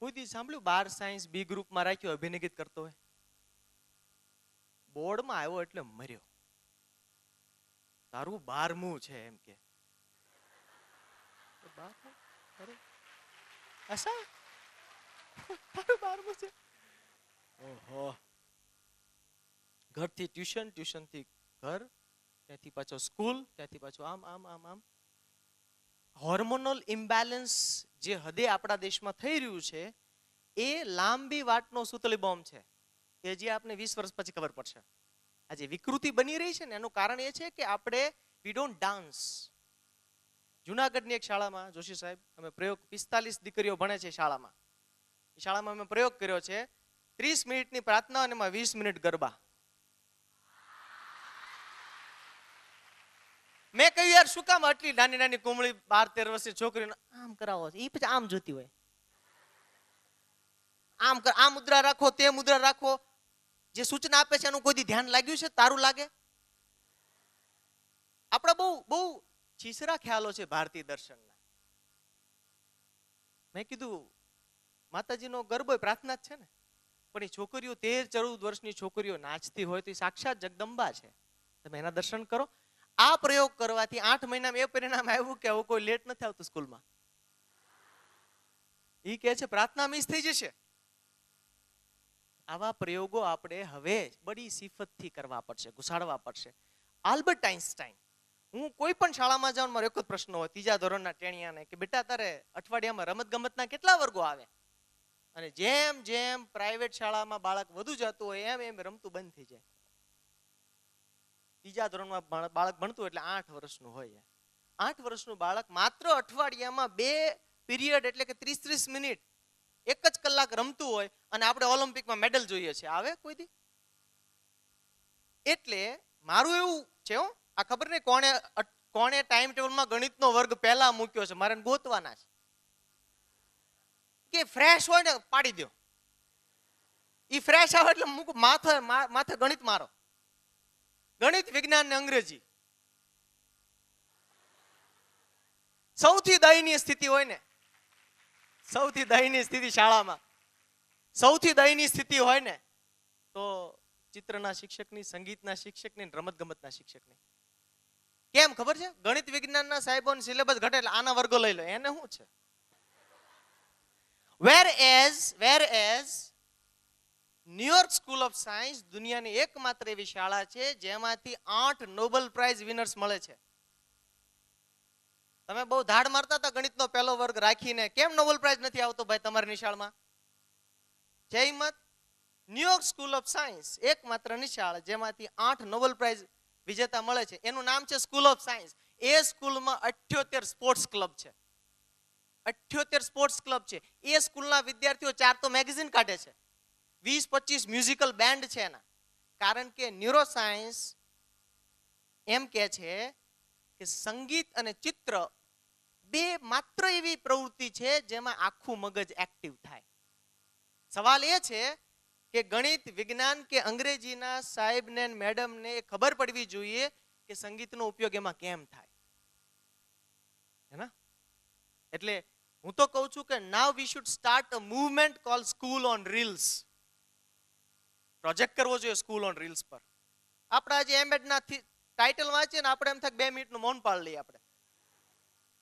કોઈ દી સાંભળ્યું 12 સાયન્સ બી ગ્રુપમાં રાખ્યો અભિનય ગીત કરતો હોય? બોર્ડમાં આવ્યો એટલે મર્યો. તારું 12મું છે એમ કે. ઘરથી ટ્યુશન, ટ્યુશન થી ઘર, ત્યાંથી પાછો સ્કૂલ, ત્યાંથી પાછો આમ આમ આમ આમ. હોર્મોનલ ઇમ્બેલેન્સ જે હદે આપણા દેશમાં થઈ રહ્યું છે એ લાંબી વાટનો સુતલી બોમ્બ છે. એ જે આપણે 20 વર્ષ પછી ખબર પડશે. આ જે વિકૃતિ બની રહી છે ને એનું કારણ એ છે કે આપણે વી ડોન્ટ ડાન્સ. જુનાગઢની એક શાળામાં જોશી સાહેબ અમે પ્રયોગ 45 દીકરીઓ ભણે છે શાળામાં. એ શાળામાં અમે પ્રયોગ કર્યો છે 30 મિનિટની પ્રાર્થના અને એમાં 20 મિનિટ ગરબા. મેં કહ્યું યાર શું કામ આટલી નાની નાની કુમળી 12-13 વર્ષની છોકરીને આમ કરાવો છે? એ પછી આમ જોતી હોય, આમ કર, આ મુદ્રા રાખો, તે મુદ્રા રાખો. જે સૂચના આપે છે એનું કોઈ દી ધ્યાન લાગ્યું છે? તારું લાગે? આપણા બહુ બહુ છીછરા ખ્યાલો છે ભારતીય દર્શનના. મેં કીધું માતાજીનો ગરબો પ્રાર્થના જ છે ને, પણ એ છોકરીઓ 13-14 વર્ષની છોકરીઓ નાચતી હોય તો એ સાક્ષાત જગદંબા છે. તમે એના દર્શન કરો. આ પ્રયોગ કરવાથી 8 મહિનામાં એ પરિણામ આવ્યું કે હવે કોઈ લેટ નથી આવતું સ્કૂલમાં. એ કહે છે પ્રાર્થના મિસ થઈ જશે. આવા પ્રયોગો આપણે હવે બડી સિફતથી કરવા પડશે, ઘુસાડવા પડશે. આલ્બર્ટ આઇન્સ્ટાઈન, હું કોઈ પણ શાળામાં જાઉં મારો એક જ પ્રશ્ન હોય 3જા ધોરણના ટેણિયાને કે બેટા તારે અઠવાડિયામાં રમત ગમતના કેટલા વર્ગો આવે? અને જેમ જેમ પ્રાઇવેટ શાળામાં બાળક વધુ જતું હોય એમ એમ રમતું બંધ થઈ જાય. 3જા ધોરણમાં બાળક ભણતું એટલે 8 વર્ષનું હોય. 8 વર્ષનું બાળક માત્ર અઠવાડિયામાં 2 પીરિયડ એટલે કે 30-30 મિનિટ 1 જ કલાક રમતું હોય અને આપણે ઓલિમ્પિકમાં મેડલ જોઈએ છે. આવે કોઈ દી? એટલે મારું એવું છે, આ ખબર નહીં કોણે ટાઈમ ટેબલમાં ગણિતનો વર્ગ પહેલા મૂક્યો છે, મારે ગોતવાના છે. કે ફ્રેશ હોય ને પાડી દો. ઈ ફ્રેશ આવે એટલે માથે ગણિત મારો. ગણિત, વિજ્ઞાન ને અંગ્રેજી. સૌથી દયનીય સ્થિતિ હોય ને, સૌથી દયનીય સ્થિતિ શાળામાં, સૌથી દયનીય સ્થિતિ હોય ને તો ચિત્રના શિક્ષકની, સંગીતના શિક્ષકની, રમત ગમતના શિક્ષકની. કેમ ખબર છે? ગણિત વિજ્ઞાનના સાહેબોનો સિલેબસ ઘટે એટલે આના વર્ગો લઈ લો. એને શું છે? whereas New York school of science દુનિયાની એકમાત્ર એવી શાળા છે જેમાંથી 8 નોબેલ પ્રાઇઝ વિનર્સ મળે છે. તમે બહુ ધાડ મારતા હતા ગણિતનો પહેલો વર્ગ રાખીને, કેમ નોબેલ પ્રાઇઝ નથી આવતો ભાઈ તમારી નિશાળમાં? જય હિંમત. ન્યુયોર્ક સ્કૂલ ઓફ સાયન્સ એકમાત્ર નિશાળ જેમાંથી 8 નોબેલ પ્રાઇઝ વિજેતા મળે છે. એનું નામ છે સ્કૂલ ઓફ સાયન્સ. એ સ્કૂલમાં 78 સ્પોર્ટ્સ ક્લબ છે. 78 સ્પોર્ટ્સ ક્લબ છે. એ સ્કૂલના વિદ્યાર્થીઓ 4 તો મેગેઝિન કાઢે છે, 20-25 મ્યુઝિકલ બેન્ડ છે એના. કારણ કે ન્યુરોસાયન્સ એમ કહે છે કે સંગીત અને ચિત્ર બે માત્ર એવી પ્રવૃત્તિ છે જેમાં આખું મગજ એક્ટિવ થાય. સવાલ એ છે કે ગણિત, વિજ્ઞાન કે અંગ્રેજીના સાહેબને મેડમને ખબર પડવી જોઈએ કે સંગીતનો ઉપયોગ એમાં કેમ થાય. એટલે હું તો કહું છું કે now we should start a movement called School on Reels. Project કરવો જોઈએ સ્કૂલ ઓન રીલ્સ પર. આપણા જે એમએડના ટાઇટલ વાંચીએ ને આપણે એમ થાય 2 મિનિટનું મૌન પાડી લઈએ. આપણે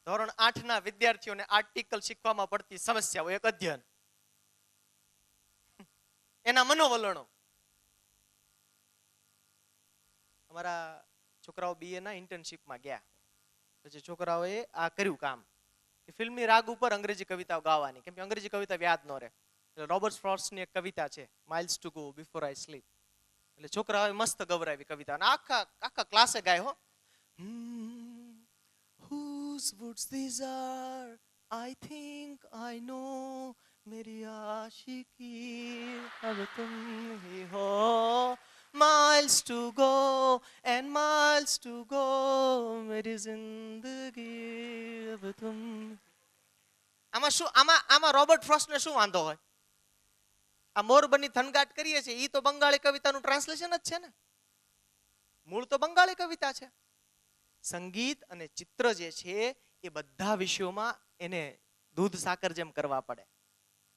ધોરણ 8ના વિદ્યાર્થીઓને આર્ટિકલ શીખવામાં પડતી સમસ્યાઓ, એક અધ્યયન, એના મનોવલણો. અમારા છોકરાઓ બીએના ઇન્ટર્નશિપમાં ગયા પછી છોકરાઓએ આ કર્યું કામ કે ફિલ્મની રાગ ઉપર અંગ્રેજી કવિતાઓ ગાવાની, કેમ કે અંગ્રેજી કવિતા યાદ ન રહે. એટલે રોબર્ટ ફ્રોસ્ટની એક કવિતા છે, miles to go before I slip. એટલે છોકરાઓએ મસ્ત ગવરાવી કવિતા અને આખા ક્લાસે ગાય હો. Whose woods these are, I think I know, मेरी आशिकी अब तुम ही हो, miles to go and miles to go, मेरी जिंदगी अब तुम. આમાં રોબર્ટ ફ્રોસ્ટને શું વાંધો હોય? આ મોરબની થનગાટ કરીએ છીએ એ તો બંગાળી કવિતાનું ટ્રાન્સલેશન જ છે ને, મૂળ તો બંગાળી કવિતા છે. સંગીત અને ચિત્ર જે છે એ બધા વિષયોમાં એને દૂધ સાકર જેમ કરવા પડે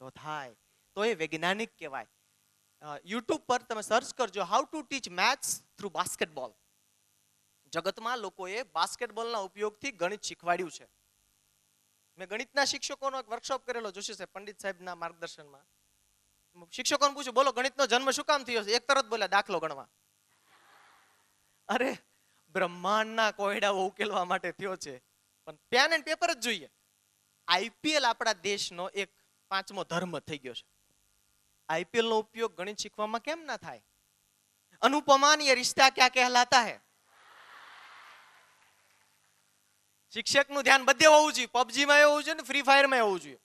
તો થાય, તો એ વૈજ્ઞાનિક કહેવાય. યુટ્યુબ પર તમે સર્ચ કરજો how to teach maths through basketball. જગતમાં લોકોએ બાસ્કેટબોલના ઉપયોગથી ગણિત શીખવાડ્યું છે. મેં ગણિતના શિક્ષકોનો એક વર્કશોપ કરેલો જોશી સાહેબ પંડિત સાહેબના માર્ગદર્શનમાં. શિક્ષકોને પૂછ્યું બોલો ગણિતનો જન્મ શું કામ થયો છે? એક તરત બોલ્યા દાખલો ગણવા. અરે બ્રહ્માંડના કોયડાઓ ઉકેલવા માટે થયો છે, પણ પેન એન્ડ પેપર જ જોઈએ. આઈપીએલ આપણા દેશનો એક 5મો ધર્મ થઈ ગયો છે. આઈપીએલ નો ઉપયોગ ગણિત શીખવામાં કેમ ના થાય? અનુપમાન યે રિશ્તા ક્યા કહેલાતા હૈ. શિક્ષકનું ધ્યાન બધે હોવું જોઈએ. પબજીમાં હોવું જોઈએ ને ફ્રી ફાયરમાં હોવું જોઈએ.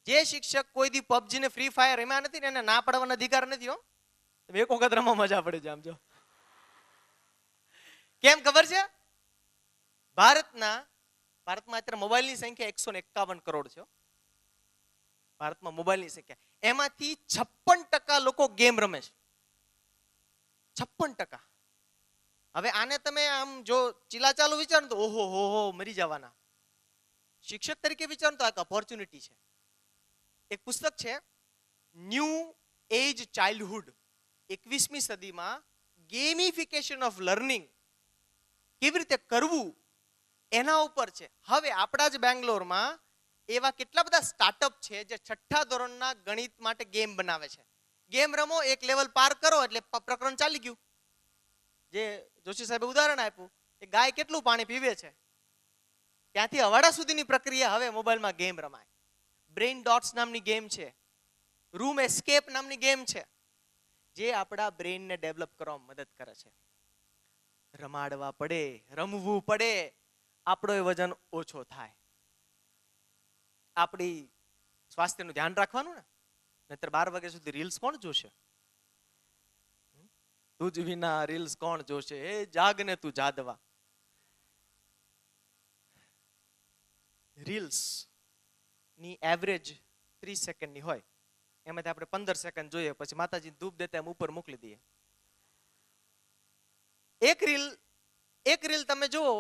જે શિક્ષક કોઈ દી પબજી ને ફ્રી ફાયર એમાં નથી ને એને ના પાડવાનો અધિકાર નથી. હો, એક વખત રમવા મજા પડે છે. આમ જો કેમ ખબર છે? ભારતમાં અત્યારે મોબાઈલની સંખ્યા 151 કરોડ છે. ભારતમાં મોબાઈલની સંખ્યા, એમાંથી 56% લોકો ગેમ રમે છે. 56%. હવે આને તમે આમ જો ચીલાચાલુ વિચારો તો ઓહો હો મરી જવાના. શિક્ષક તરીકે વિચારો તો આ ઓપોર્ચ્યુનિટી છે. એક પુસ્તક છે ન્યૂ એજ ચાઇલ્ડહુડ, 21મી સદીમાં ગેમિફિકેશન ઓફ લર્નિંગ કેવી રીતે કરવું એના ઉપર છે. હવે આપણા જ બેંગ્લોરમાં એવા કેટલા બધા સ્ટાર્ટઅપ છે જે 6ઠ્ઠા ધોરણના ગણિત માટે ગેમ બનાવે છે. ગેમ રમો, એક લેવલ પાર કરો એટલે પ્રકરણ ચાલી ગયું. જે જોશી સાહેબે ઉદાહરણ આપ્યું કે ગાય કેટલું પાણી પીવે છે, ત્યાંથી અવાડા સુધીની પ્રક્રિયા હવે મોબાઈલમાં ગેમ રમાય. બ્રેઇન ડોટ્સ નામની ગેમ છે, રૂમ એસ્કેપ નામની ગેમ છે, જે આપણા બ્રેઇનને ડેવલપ કરવામાં મદદ કરે છે. રમાડવા પડે, રમવું પડે, આપણો વજન ઓછો થાય. આપણી સ્વાસ્થ્યનું ધ્યાન રાખવાનું ને, નહીતર 12 વાગ્યા સુધી રીલ્સ કોણ જોશે? તુજ વિના રીલ્સ કોણ જોશે? એ જાગને તું જાદવા. રીલ્સ ની એવરેજ 30 સેકન્ડની હોય, એમાંથી આપણે 15 સેકન્ડ જોઈએ, પછી માતાજી ધૂપ દેતા એમ ઉપર મોકલી દઈએ. એક રીલ તમે જુઓ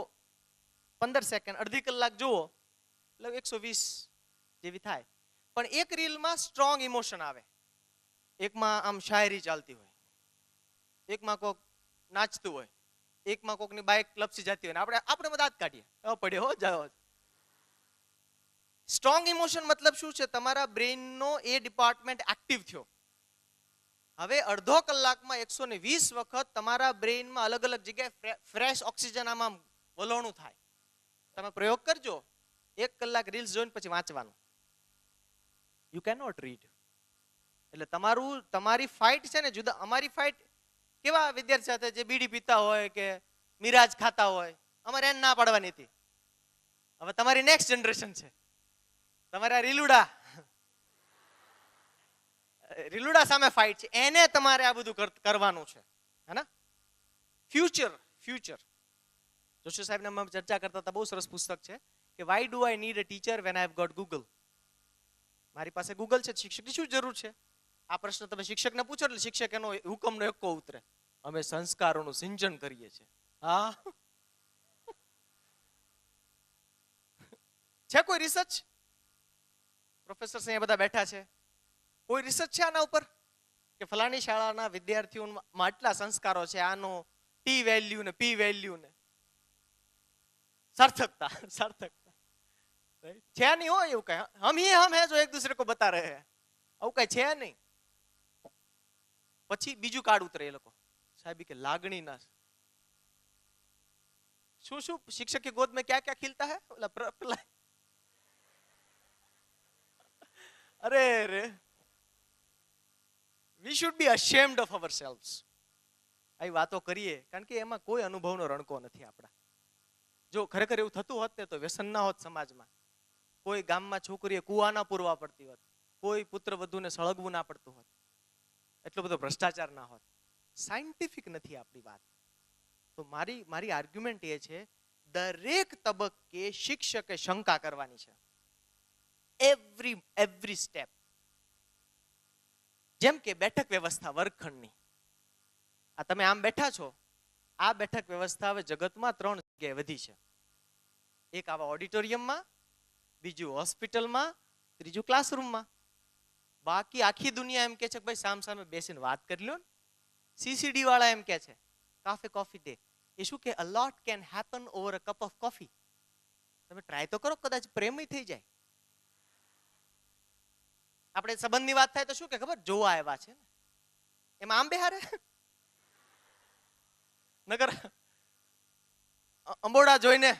15 સેકન્ડ, અડધી કલાક જુઓ એટલે 120 જેવી થાય. પણ એક રીલમાં સ્ટ્રોંગ ઇમોશન આવે. એકમાં આમ શાયરી ચાલતી હોય, એકમાં કોક નાચતું હોય, એકમાં કોકની બાઇક લપસી જતી હોય, આપણે બધા હાથ કાઢીએ, પડ્યો હો જાઓ. સ્ટ્રોંગ ઇમોશન મતલબ શું છે? તમારા બ્રેઇનનો એ ડિપાર્ટમેન્ટ એક્ટિવ થયો. હવે અડધો કલાકમાં 120 વખત તમારા બ્રેઇનમાં અલગ અલગ જગ્યાએ ફ્રેશ ઓક્સિજન આમાં વલોણું થાય. તમે પ્રયોગ કરજો, 1 કલાક રીલ્સ જોઈને પછી વાંચવાનું. You can not read. એટલે તમારી ફાઇટ છે ને જુદા. અમારી ફાઇટ કેવા વિદ્યાર્થી સાથે જે બીડી પીતા હોય કે મિરાજ ખાતા હોય, અમારે એને ના પાડવાની હતી. હવે તમારી નેક્સ્ટ જનરેશન છે, તમારા રીલુડા સામે ફાઇટ છે, એને તમારે આ બધું કરવાનું છે, હે ને? ફ્યુચર. જોશી સાહેબને અમે ચર્ચા કરતા હતા, બહુ સરસ પુસ્તક છે કે why do I need a teacher when I have got Google. મારી પાસે ગૂગલ છે, શિક્ષકની શું જરૂર છે? આ પ્રશ્ન તમે શિક્ષકને પૂછો એટલે શિક્ષક એનો હુકમનો એકો ઉતરે, અમે સંસ્કારોનું સિંચન કરીએ છીએ. હા, છે કોઈ રિસર્ચ? પ્રોફેસર અહીંયા બધા બેઠા છે, કોઈ રિસર્ચ છે આના ઉપર કે ફલાણી શાળાના વિદ્યાર્થીઓમાં આટલા સંસ્કારો છે, આનો ટી વેલ્યુ ને પી વેલ્યુ ને सार्थकता છે નહીં હોય એવું કઈ. हम है जो एक दूसरे को बता रहे हैं, આવું કઈ છે નહીં. પછી બીજું કાર્ડ ઉતરે એ લોકો, સાહેબ કે લાગણી ના શું શિક્ષક की गोद में क्या क्या खिलता है? अरे we should be ashamed of ourselves. આવી વાતો કરીએ કારણ કે એમાં કોઈ અનુભવનો રણકો નથી આપણા. જો ખરેખર એવું થતું હોત ને તો વ્યસન ના હોત સમાજમાં, કોઈ ગામમાં છોકરીએ કુવા ના પૂરવા પડતી હોત, કોઈ પુત્ર વધુને સળગવું ના પડતું હોત, એટલો બધો ભ્રષ્ટાચાર ના હોત. સાયન્ટિફિક નથી આપણી વાત. તો મારી આર્ગ્યુમેન્ટ એ છે, દરેક તબક્કે શિક્ષકે શંકા કરવાની છે. Every step. જેમ કે બેઠક વ્યવસ્થા વર્ગખંડની, આ તમે આમ બેઠા છો, આ બેઠક વ્યવસ્થા હવે જગતમાં 3 જગ્યાએ વધી છે. એક આવા ઓડિટોરિયમમાં, બીજું હોસ્પિટલમાં, ત્રીજું ક્લાસરૂમમાં. બાકી આખી દુનિયા એમ કે છે કે ભાઈ સામ-સામે બેસીને વાત કરી લો ને. સીસીડી વાળા એમ કે છે કાફે કોફી ડે. એ શું કે a lot can happen over a cup of coffee. તમે ટ્રાય તો કરો, કદાચ પ્રેમય થઈ જાય. આપણે સંબંધની વાત થાય તો શું કે ખબર, જોવા આવ્યા છે ને એમાં આમ બેહારે નગર અંબોડા જોઈને.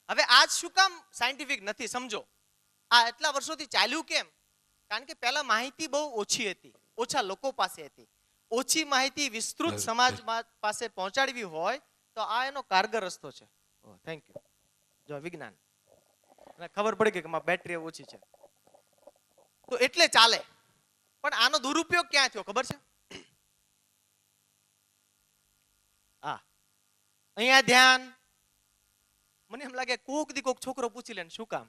હવે આજ શું કામ સાયન્ટિફિક નથી સમજો? આ એટલા વર્ષોથી ચાલ્યું કેમ? કારણ કે પહેલા માહિતી બહુ ઓછી હતી, ઓછા લોકો પાસે હતી, ઓછી માહિતી વિસ્તૃત સમાજ પાસે પહોંચાડવી હોય તો આ એનો કારગર રસ્તો છે. Thank you. જો વિજ્ઞાન ખબર પડી ગઈ કે મારી બેટરી ઓછી છે તો એટલે ચાલે. પણ આનો દુરુપયોગ ક્યાં થયો ખબર છે? અહીંયા ધ્યાન. મને એમ લાગે કોક દી કોક છોકરો પૂછી લે શું કામ,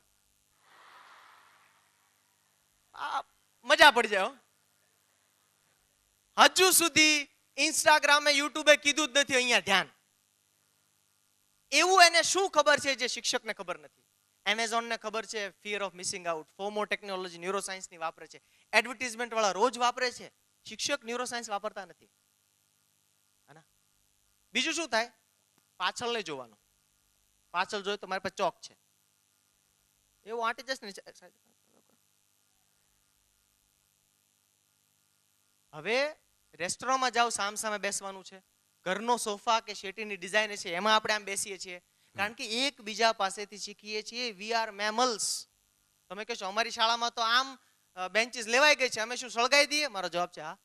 મજા પડી જાય. હજુ સુધી ઇન્સ્ટાગ્રામે યુટ્યુબે કીધું જ નથી અહીંયા ધ્યાન. એવું એને શું ખબર છે જે શિક્ષકને ખબર નથી? એમેઝોનને ખબર છે fear of missing out, FOMO technology ન્યુરોસાયન્સની વાપરે છે, એડવર્ટાઇઝમેન્ટ વાળા રોજ વાપરે છે. શિક્ષક ન્યુરોસાયન્સ વાપરતા નથી. બીજું શું થાય? પાછળ નહીં જોવાનું. પાછળ જોઈએ તો મારી પાસે ચોક છે એવું આંટી જશે ને. હવે રેસ્ટોરન્ટમાં જાવ સામસામે બેસવાનું છે. ઘરનો સોફા કે શેટીની ડિઝાઇન છે એમાં આપણે આમ બેસીએ છીએ કારણ કે એકબીજા પાસેથી શીખીએ છીએ. We are mammals. તમે કહેશો અમારી શાળામાં તો આમ બેન્ચીસ લેવાઈ ગઈ છે, અમે શું સળગાઈ દઈએ? મારો જવાબ છે હા.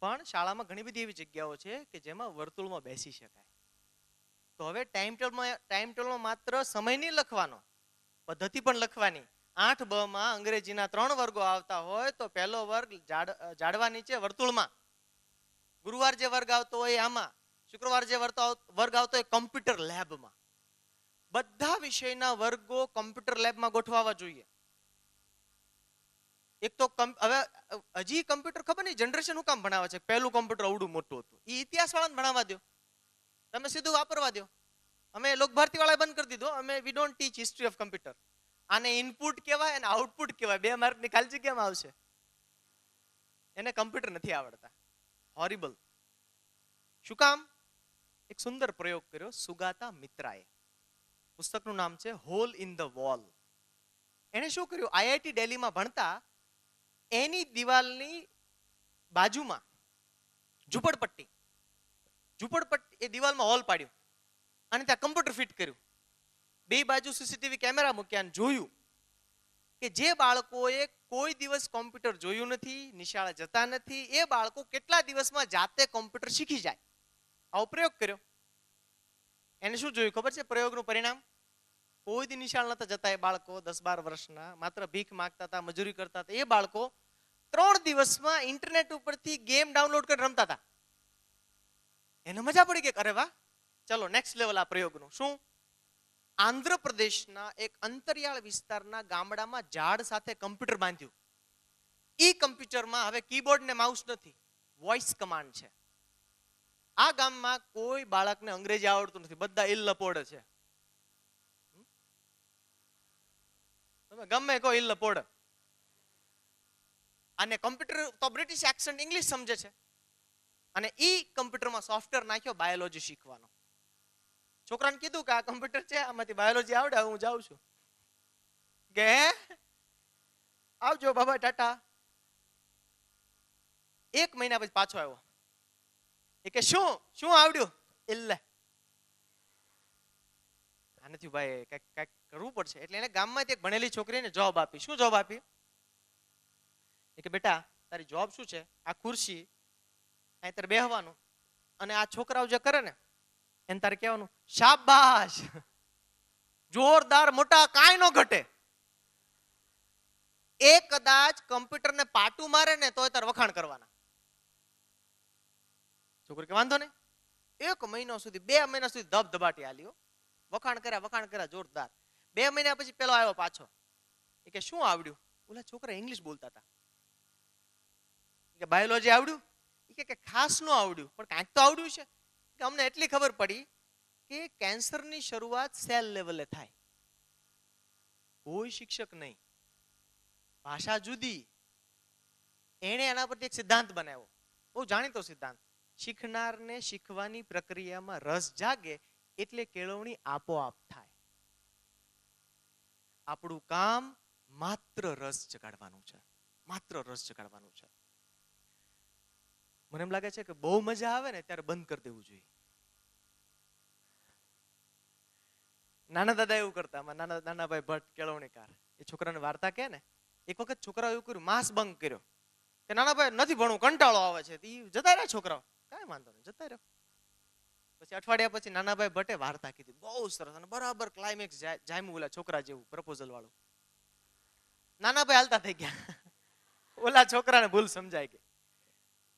પણ શાળામાં ઘણી બધી એવી જગ્યાઓ છે કે જેમાં વર્તુળમાં બેસી શકાય. તો હવે ટાઈમ ટેબલમાં માત્ર સમય નહીં લખવાનો, પદ્ધતિ પણ લખવાની. 8બ માં અંગ્રેજીના 3 વર્ગો આવતા હોય તો પહેલો વર્ગ ઝાડવા નીચે વર્તુળમાં, ગુરુવાર જે વર્ગ આવતો હોય આમાં, શુક્રવાર જે વર્ગ આવતો હોય કમ્પ્યુટર લેબમાં. બધા વિષયના વર્ગો કમ્પ્યુટર લેબમાં ગોઠવવા જોઈએ. એક તો હવે હજી કમ્પ્યુટર ખબર નહીં જનરેશન શું કામ ભણાવે છે. પહેલું કમ્પ્યુટર અવડું મોટું હતું, એ ઇતિહાસ વાળાને ભણાવવા દો, તમે સીધું વાપરવા દો. અમે લોકભારતી વાળા બંધ કરી દીધો. અમે we don't teach history of computer. આને ઇનપુટ કહેવાય અને આઉટપુટ કહેવાય. 2 માર્કની ખાલી જગ્યામાં આવશે. એને કમ્પ્યુટર નથી આવડતા. હોરિબલ. શું કામ? એક સુંદર પ્રયોગ કર્યો સુગાતા મિત્રાએ. પુસ્તકનું નામ છે હોલ ઇન ધ વોલ. એને શું કર્યું? આઈઆઈટી દિલ્હીમાં ભણતા એની દિવાલની બાજુમાં ઝૂંપડપટ્ટી એ દિવાલમાં હોલ પાડ્યો અને ત્યાં કમ્પ્યુટર ફિટ કર્યું. 2 બાજુ સીસીટીવી કેમેરા મૂક્યા અને જોયું કે જે બાળકોએ કોઈ દિવસ કોમ્પ્યુટર જોયું નથી, નિશાળે જતા નથી, એ બાળકો કેટલા દિવસમાં જાતે કોમ્પ્યુટર શીખી જાય. આવો પ્રયોગ કર્યો. એને શું જોયું ખબર છે? પ્રયોગનું પરિણામ. કોઈ દી નિશાળ નતા જતા એ બાળકો, 10-12 વર્ષના, માત્ર ભીખ માંગતા હતા, મજૂરી કરતા હતા. એ બાળકો 3 દિવસમાં ઇન્ટરનેટ ઉપરથી ગેમ ડાઉનલોડ કરી રમતા હતા. એને મજા પડી ગઈ. અરે વાહ, ચલો નેક્સ્ટ લેવલ આ પ્રયોગનું. શું? આંધ્રપ્રદેશના એક અંતરિયાળ વિસ્તારના ગામડામાં ઝાડ સાથે કમ્પ્યુટર બાંધ્યું. ઈ કમ્પ્યુટરમાં હવે કીબોર્ડ ને માઉસ નથી, વોઇસ કમાન્ડ છે. આ ગામમાં કોઈ બાળકને અંગ્રેજી આવડતું નથી, બધા ઇલ્લપોડ છે. તમે ગમે કહો ઇલ્લપોડ. અને કમ્પ્યુટર તો બ્રિટિશ એક્સન્ટ ઇંગ્લિશ સમજે છે. અને ઈ કમ્પ્યુટરમાં સોફ્ટવેર નાખ્યો બાયોલોજી શીખવાનો. છોકરાને કીધું કે આ કમ્પ્યુટર છે, આમાંથી બાયોલોજી આવડે, હું જાઉં છું. કે આવજો બાબા, ટાટા. 1 મહિના પછી પાછો આવ્યો. એ કે શું આવડ્યું? ઇલ્લે નથી ભાઈ, કઈક કરવું પડશે. એટલે એને ગામમાંથી એક ભણેલી છોકરીને જોબ આપી. શું જોબ આપી? એ કે બેટા તારી જોબ શું છે? આ ખુરશી અહીં તારે બેહવાનું અને આ છોકરાઓ જે કરે ને એને તારે કહેવાનું શાબાશ, જોરદાર, મોટા, કાંઈ નો ઘટે. એ કદાચ કમ્પ્યુટરને પાટું મારે ને તોય તારે વખાણ કરવાના. છોકરી કે વાંધો નહીં. 1 મહિનો સુધી, 2 મહિના સુધી ધબધબાટી આલ્યો. વખાણ કર્યા જોરદાર. 2 મહિના પછી પેલો આવ્યો પાછો. એ કે શું આવડ્યું? ઓલા છોકરા ઇંગ્લિશ બોલતા હતા. કે બાયોલોજી આવડ્યું? એ કે ખાસ નો આવડ્યું, પણ કાંઈક તો આવડ્યું છે. કે અમને એટલી ખબર પડી કે કેન્સરની શરૂઆત સેલ લેવલે થાય. કોઈ શિક્ષક નહીં, ભાષા જુદી. એણે એના પરથી એક સિદ્ધાંત બનાવ્યો, બહુ જાણીતો સિદ્ધાંત. શીખનારને શીખવાની પ્રક્રિયામાં રસ જાગે એટલે કેળવણી આપોઆપ થાય. આપણું કામ માત્ર રસ જગાડવાનું છે, માત્ર રસ જગાડવાનું છે. મને એમ લાગે છે કે બહુ મજા આવે ને ત્યારે બંધ કરી દેવું જોઈએ. નાના દાદા એવું કરતા. નાના ભાઈ ભટ્ટ કેળવણીકાર, એ છોકરાને વાર્તા કહે ને, એક વખત છોકરાઓ એવું કર્યું, માસ બંક કર્યો. કે નાના ભાઈ નથી ભણવું, કંટાળો આવે છે, ઈ જતા રહ્યા છોકરાઓ, કાંઈ વાંધો નહીં, જતા રહ્યો. પછી અઠવાડિયા પછી નાનાભાઈ ભટ્ટે વાર્તા કીધી, બહુ સરસ, અને બરાબર ક્લાઇમેક્સ જામ્યું ઓલા છોકરા જેવું, પ્રપોઝલ વાળું. નાનાભાઈ હાલતા થઈ ગયા. ઓલા છોકરાને ભૂલ સમજાય ગઈ.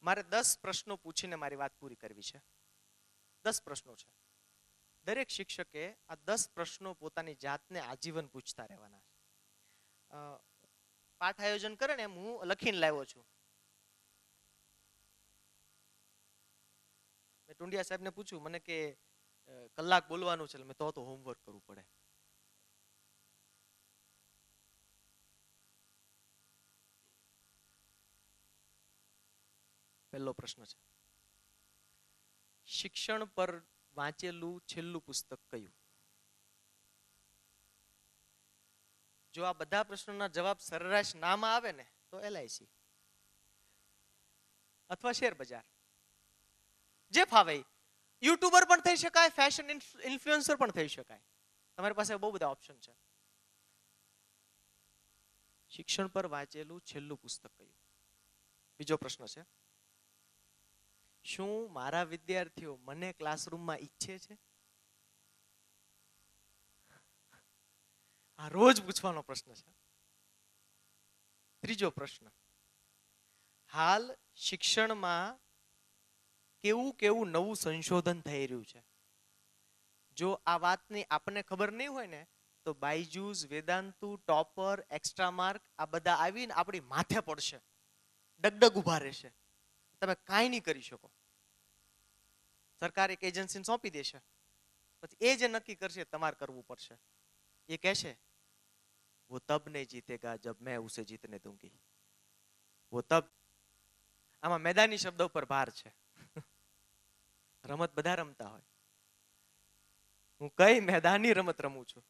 મારે 10 પ્રશ્નો પૂછીને મારી વાત પૂરી કરવી છે. 10 પ્રશ્નો છે. દરેક શિક્ષકે આ 10 પ્રશ્નો પોતાની જાતને આજીવન પૂછતા રહેવાના છે. પાઠ આયોજન કરે ને એમ હું લખીને લાવ્યો છું. મેં ટુંડિયા સાહેબને પૂછ્યું, મને કે કલાક બોલવાનું છે, મેં તો હોમવર્ક કરવું પડે. પહેલો પ્રશ્ન છે, શિક્ષણ પર વાંચેલું છેલ્લું પુસ્તક કયું? જો આ બધા પ્રશ્નોના જવાબ સરેરાશ નામાં આવે ને તો LIC અથવા શેર બજાર, જે ફાવે. યુટ્યુબર પણ થઈ શકાય, ફેશન ઇન્ફ્લુએન્સર પણ થઈ શકાય. તમારી પાસે બહુ બધા ઓપ્શન છે. શિક્ષણ પર વાંચેલું છેલ્લું પુસ્તક કયું? બીજો પ્રશ્ન છે, શું મારા વિદ્યાર્થીઓ મને ક્લાસરૂમમાં ઈચ્છે છે? આ રોજ પૂછવાનો પ્રશ્ન છે. ત્રીજો પ્રશ્ન, હાલ શિક્ષણમાં કેવું નવું સંશોધન થઈ રહ્યું છે? જો આ વાતની આપણને ખબર નહીં હોય ને તો બાયજૂસ, વેદાંતુ, ટોપર, એક્સ્ટ્રા માર્ક આ બધા આવીને આપણી માથે પડશે, ડગડગ ઉભા રહેશે, તમે કાંઈ નહીં કરી શકો. સરકાર એક એજન્સીને સોંપી દેશે, પછી એ જે નક્કી કરશે તમારે કરવું પડશે. એ કહેશે वो तब नहीं जीतेगा जब मैं उसे जीतने दूंगी, वो तब. આમાં મેદાની શબ્દ ઉપર ભાર છે. રમત બધા રમતા હોય, હું કઈ મેદાની રમત રમું છું?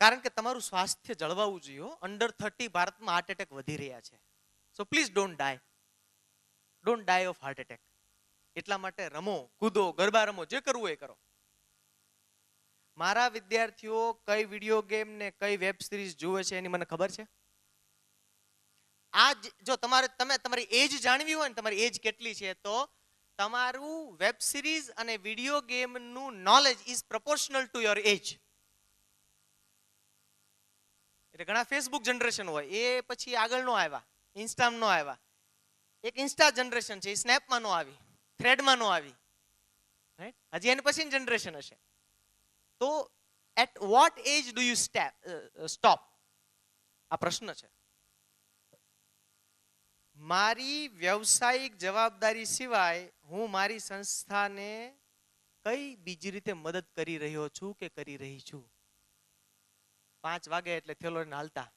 કારણ કે તમારું સ્વાસ્થ્ય જળવાવું જોઈએ. અંડર 30 ભારતમાં હાર્ટ એટેક વધી રહ્યા છે. So please don't die of heart attack. એટલા માટે રમો, કૂદો, ગરબા રમો, જે કરવું એ કરો. મારા વિદ્યાર્થીઓ કઈ વિડીયો ગેમ ને કઈ વેબ સિરીઝ જુએ છે એની મને ખબર છે. આ જો તમારી એજ જાણવી હોય ને, તમારી એજ કેટલી છે, તો તમારું વેબ સિરીઝ અને વિડીયો ગેમનું knowledge is proportional to your age. એટલે ઘણા ફેસબુક જનરેશન હોય, એ પછી આગળ નો આવ્યા, ઇન્સ્ટામાં નો આવ્યા. એક ઇન્સ્ટા જનરેશન છે, એ સ્નેપમાં નો આવી, થ્રેડમાં નો આવી, રાઈટ? હજી એની પછી જનરેશન હશે. તો at what age do you stop? આ પ્રશ્ન છે. મારી વ્યવસાયિક જવાબદારી સિવાય હું મારી સંસ્થાને કઈ બીજી રીતે મદદ કરી રહ્યો છું કે કરી રહી છું? 5 વાગે એટલે થેલો લઈને હાલતા,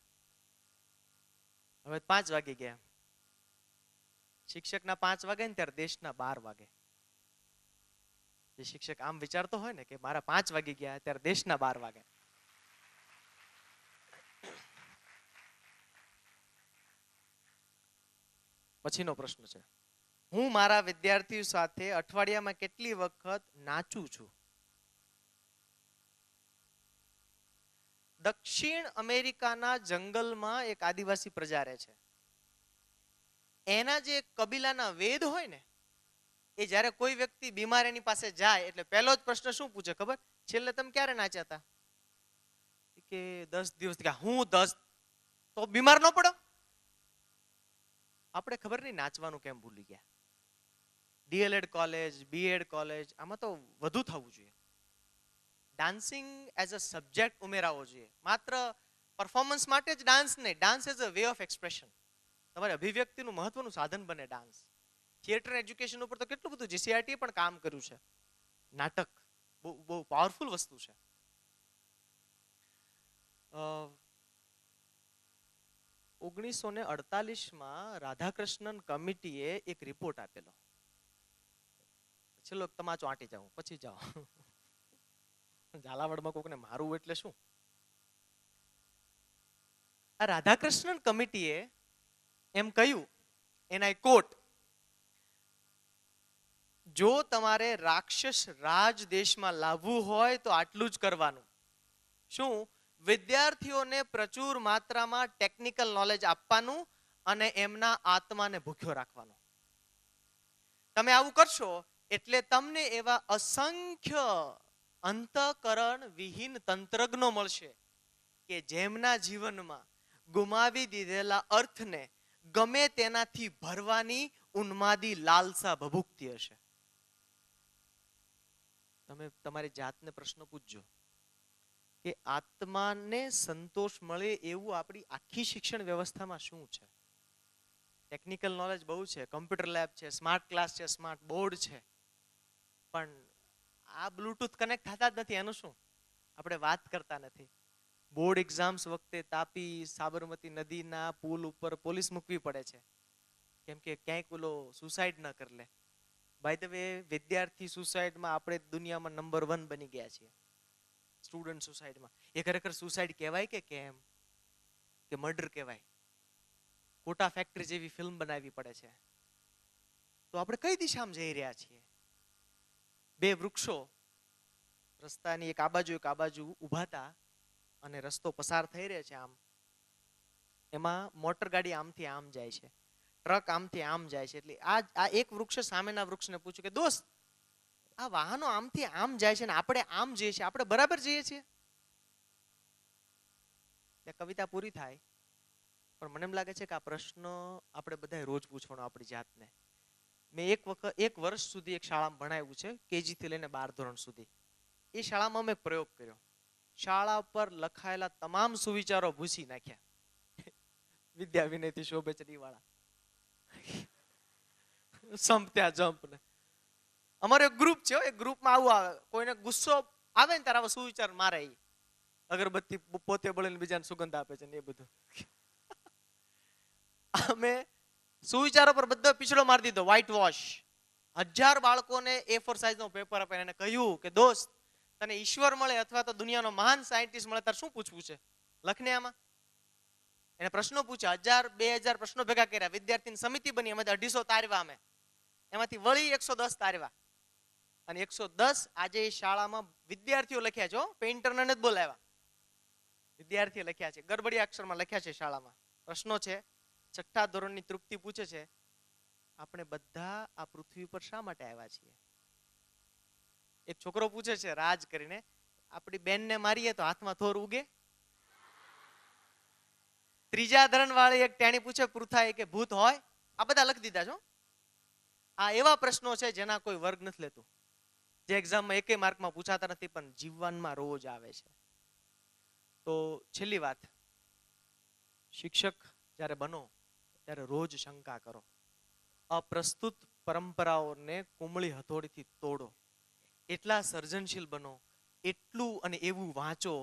હવે 5 વાગે ગયા. શિક્ષકના 5 વાગે ને ત્યારે દેશના 12 વાગે. જે શિક્ષક આમ વિચારતો હોય ને કે મારા 5 વાગે ગયા ત્યારે દેશના 12 વાગે. પછીનો પ્રશ્ન છે, હું મારા વિદ્યાર્થીઓ સાથે અઠવાડિયામાં કેટલી વખત નાચું છું? દક્ષિણ અમેરિકાના જંગલમાં એક આદિવાસી પ્રજા રહે છે. એના જે કબીલાના વેદ હોય ને, એ જ્યારે કોઈ વ્યક્તિ બીમાર એની પાસે જાય એટલે પહેલો જ પ્રશ્ન શું પૂછે ખબર? છેલ્લે તમે ક્યારે નાચ્યા હતા? કે 10 દિવસ. હું 10? તો બીમાર ન પડો? આપણે ખબર નહીં નાચવાનું કેમ ભૂલી ગયા. DLED કોલેજ, BEd કોલેજ, આમાં તો વધુ થવું જોઈએ. ડાન્સિંગ એઝ અ સબ્જેક્ટ ઉમેરાવો જોઈએ. માત્ર પરફોર્મન્સ માટે જ ડાન્સ નહીં, dance as a way of expression. તમારી અભિવ્યક્તિનું મહત્વનું સાધન બને ડાન્સ. થિયેટર એજ્યુકેશન ઉપર તો કેટલું બધું GCRT પણ કામ કર્યું છે. નાટક બહુ પાવરફુલ વસ્તુ છે. 1948માં રાધાકૃષ્ણન કમિટીએ એક રિપોર્ટ આપેલો. છેલ્લો તમાચો આંટી જાઉં પછી જાઓ. ઝાલાવાડમાં કોકને મારું એટલે શું? આ રાધાકૃષ્ણન કમિટીએ એમ કહ્યું, એના કોટ, જો તમારે રાક્ષસ રાજ દેશમાં લાવવું હોય તો આટલું જ કરવાનું. શું? વિદ્યાર્થીઓને પ્રચુર માત્રામાં ટેકનિકલ નોલેજ આપવાનું અને એમના આત્માને ભૂખ્યો રાખવાનો. તમે આવું કરશો એટલે તમને એવા અસંખ્ય અંતઃકરણ વિહીન તંત્રજ્ઞો મળશે કે જેમના જીવનમાં ગુમાવી દીધેલા અર્થને ગમે તેનાથી ભરવાની ઉન્માદી લાલસા ભભૂકતી હશે. તમે તમારી જાતને પ્રશ્ન પૂછજો કે આત્માને સંતોષ મળે એવું આપણી આખી શિક્ષણ વ્યવસ્થામાં શું છે? ટેકનિકલ નોલેજ બહુ છે, કમ્પ્યુટર લેબ છે, સ્માર્ટ ક્લાસ છે, સ્માર્ટ બોર્ડ છે, પણ આ બ્લૂટૂથ કનેક્ટ થતા જ નથી. એનું શું? આપણે વાત કરતા નથી. બોર્ડ એક્ઝામ્સ વખતે તાપી સાબરમતી નદીના પુલ ઉપર પોલીસ મૂકવી પડે છે કેમ કે ક્યાંક ઓલો સુસાઇડ ન કરી લે. બાય ધ વે, વિદ્યાર્થી સુસાઇડમાં આપણે દુનિયામાં નંબર 1 બની ગયા છીએ. સ્ટુડન્ટ સુસાઇડમાં એ ખરેખર સુસાઇડ કહેવાય કે કેમ કે મર્ડર કહેવાય? કોટા ફેક્ટરી જેવી ફિલ્મ બનાવવી પડે છે. તો આપણે કઈ દિશામાં જઈ રહ્યા છીએ? બે વૃક્ષો રસ્તાની એક આ બાજુ ઊભા હતા અને રસ્તો પસાર થઈ રહ્યો છે. આમ એમાં મોટર ગાડી આમથી આમ જાય છે, ટ્રક આમથી આમ જાય છે. એટલે આ એક વૃક્ષે સામેના વૃક્ષને પૂછ્યું કે દોસ્ત, આ વાહનો આમથી આમ જાય છે ને આપણે આમ જઈએ છીએ, આપણે બરાબર જઈએ છીએ? કવિતા પૂરી થાય, પણ મને એમ લાગે છે કે આ પ્રશ્ન આપણે બધાએ રોજ પૂછવાનો આપણી જાતને. મેં એક વર્ષ સુધી એક શાળામાં ભણાવ્યું છે, કેજી થી લઈને 12 ધોરણ સુધી. એ શાળામાં અમે પ્રયોગ કર્યો. શાળા પર લખાયેલા તમામ સુવિચારો ભૂસી નાખ્યા. વિદ્યા વિનયથી શોભે ચડી વાળા સંપત્યા જંપ ને. અમારો એક ગ્રુપ છે, એ ગ્રુપમાં આવું આવે, કોઈને ગુસ્સો આવે ને ત્યારે આવા સુવિચાર મારે. અગરબત્તી પોતે બળીને બીજાને સુગંધ આપે છે ને એ બધું. અમે સુવિચારો પર બધો પીછડો મારી દીધો, વ્હાઈટ વોશ. 1000 બાળકોને A4 સાઈઝનો પેપર આપે એને કહ્યું કે દોસ્ત, તને ઈશ્વર મળે અથવા તો દુનિયાનો મહાન સાયન્ટિસ્ટ મળે તારે શું પૂછવું છે? લખને આમાં. એને પ્રશ્નો પૂછ્યા, 1000-2000 પ્રશ્નો ભેગા કર્યા. વિદ્યાર્થીની સમિતિ બની, એમાંથી 250 તારવા. અમે એમાંથી વળી 110 તારવા. અને 110 આજે એ શાળામાં વિદ્યાર્થીઓ લખ્યા છે, પેઇન્ટરને જ બોલાવ્યા. વિદ્યાર્થીઓ લખ્યા છે, ગરબડિયા અક્ષરમાં લખ્યા છે શાળામાં. પ્રશ્નો છે. 6ઠા ધોરણની તૃપ્તિ પૂછે છે, આપણે બધા આ પૃથ્વી પર શા માટે આવ્યા છીએ? એક છોકરો પૂછે છે રાજ કરીને, આપણી બેનને મારીએ તો હાથમાં થોર ઉગે? 3જા ધોરણ વાળી એક ટેણી પૂછે પૃથા કે ભૂત હોય? આ બધા લખી દીધા છો. આ એવા પ્રશ્નો છે જેના કોઈ વર્ગ નથી લેતું, જે એક્ઝામમાં એકે માર્કમાં પૂછાતા નથી, પણ જીવનમાં રોજ આવે છે. તો છેલ્લી વાત, શિક્ષક જ્યારે બનો ત્યારે રોજ શંકા કરો. અપ્રસ્તુત પરંપરાઓને કુમળી હથોડીથી તોડો. એટલા સર્જનશીલ બનો, એટલું અને એવું વાંચો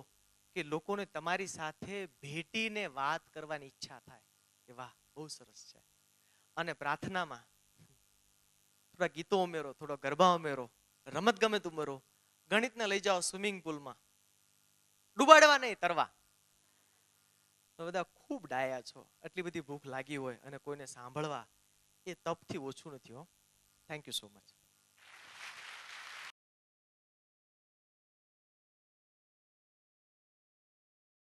કે લોકોને તમારી સાથે ભેટીને વાત કરવાની ઈચ્છા થાય કે વાહ, બહુ સરસ છે. અને પ્રાર્થનામાં થોડા ગીતો ઉમેરો, થોડો ગરબા ઉમેરો, રમત ગમત ઉમેરો. ગણિતને લઈ જાઓ સ્વિમિંગ પુલમાં, ડૂબાડવા નહીં, તરવા. તો બધા ખૂબ ડાયા છો. આટલી બધી ભૂખ લાગી હોય અને કોઈને સાંભળવા, એ તપથી ઓછું નથી. Thank you so much.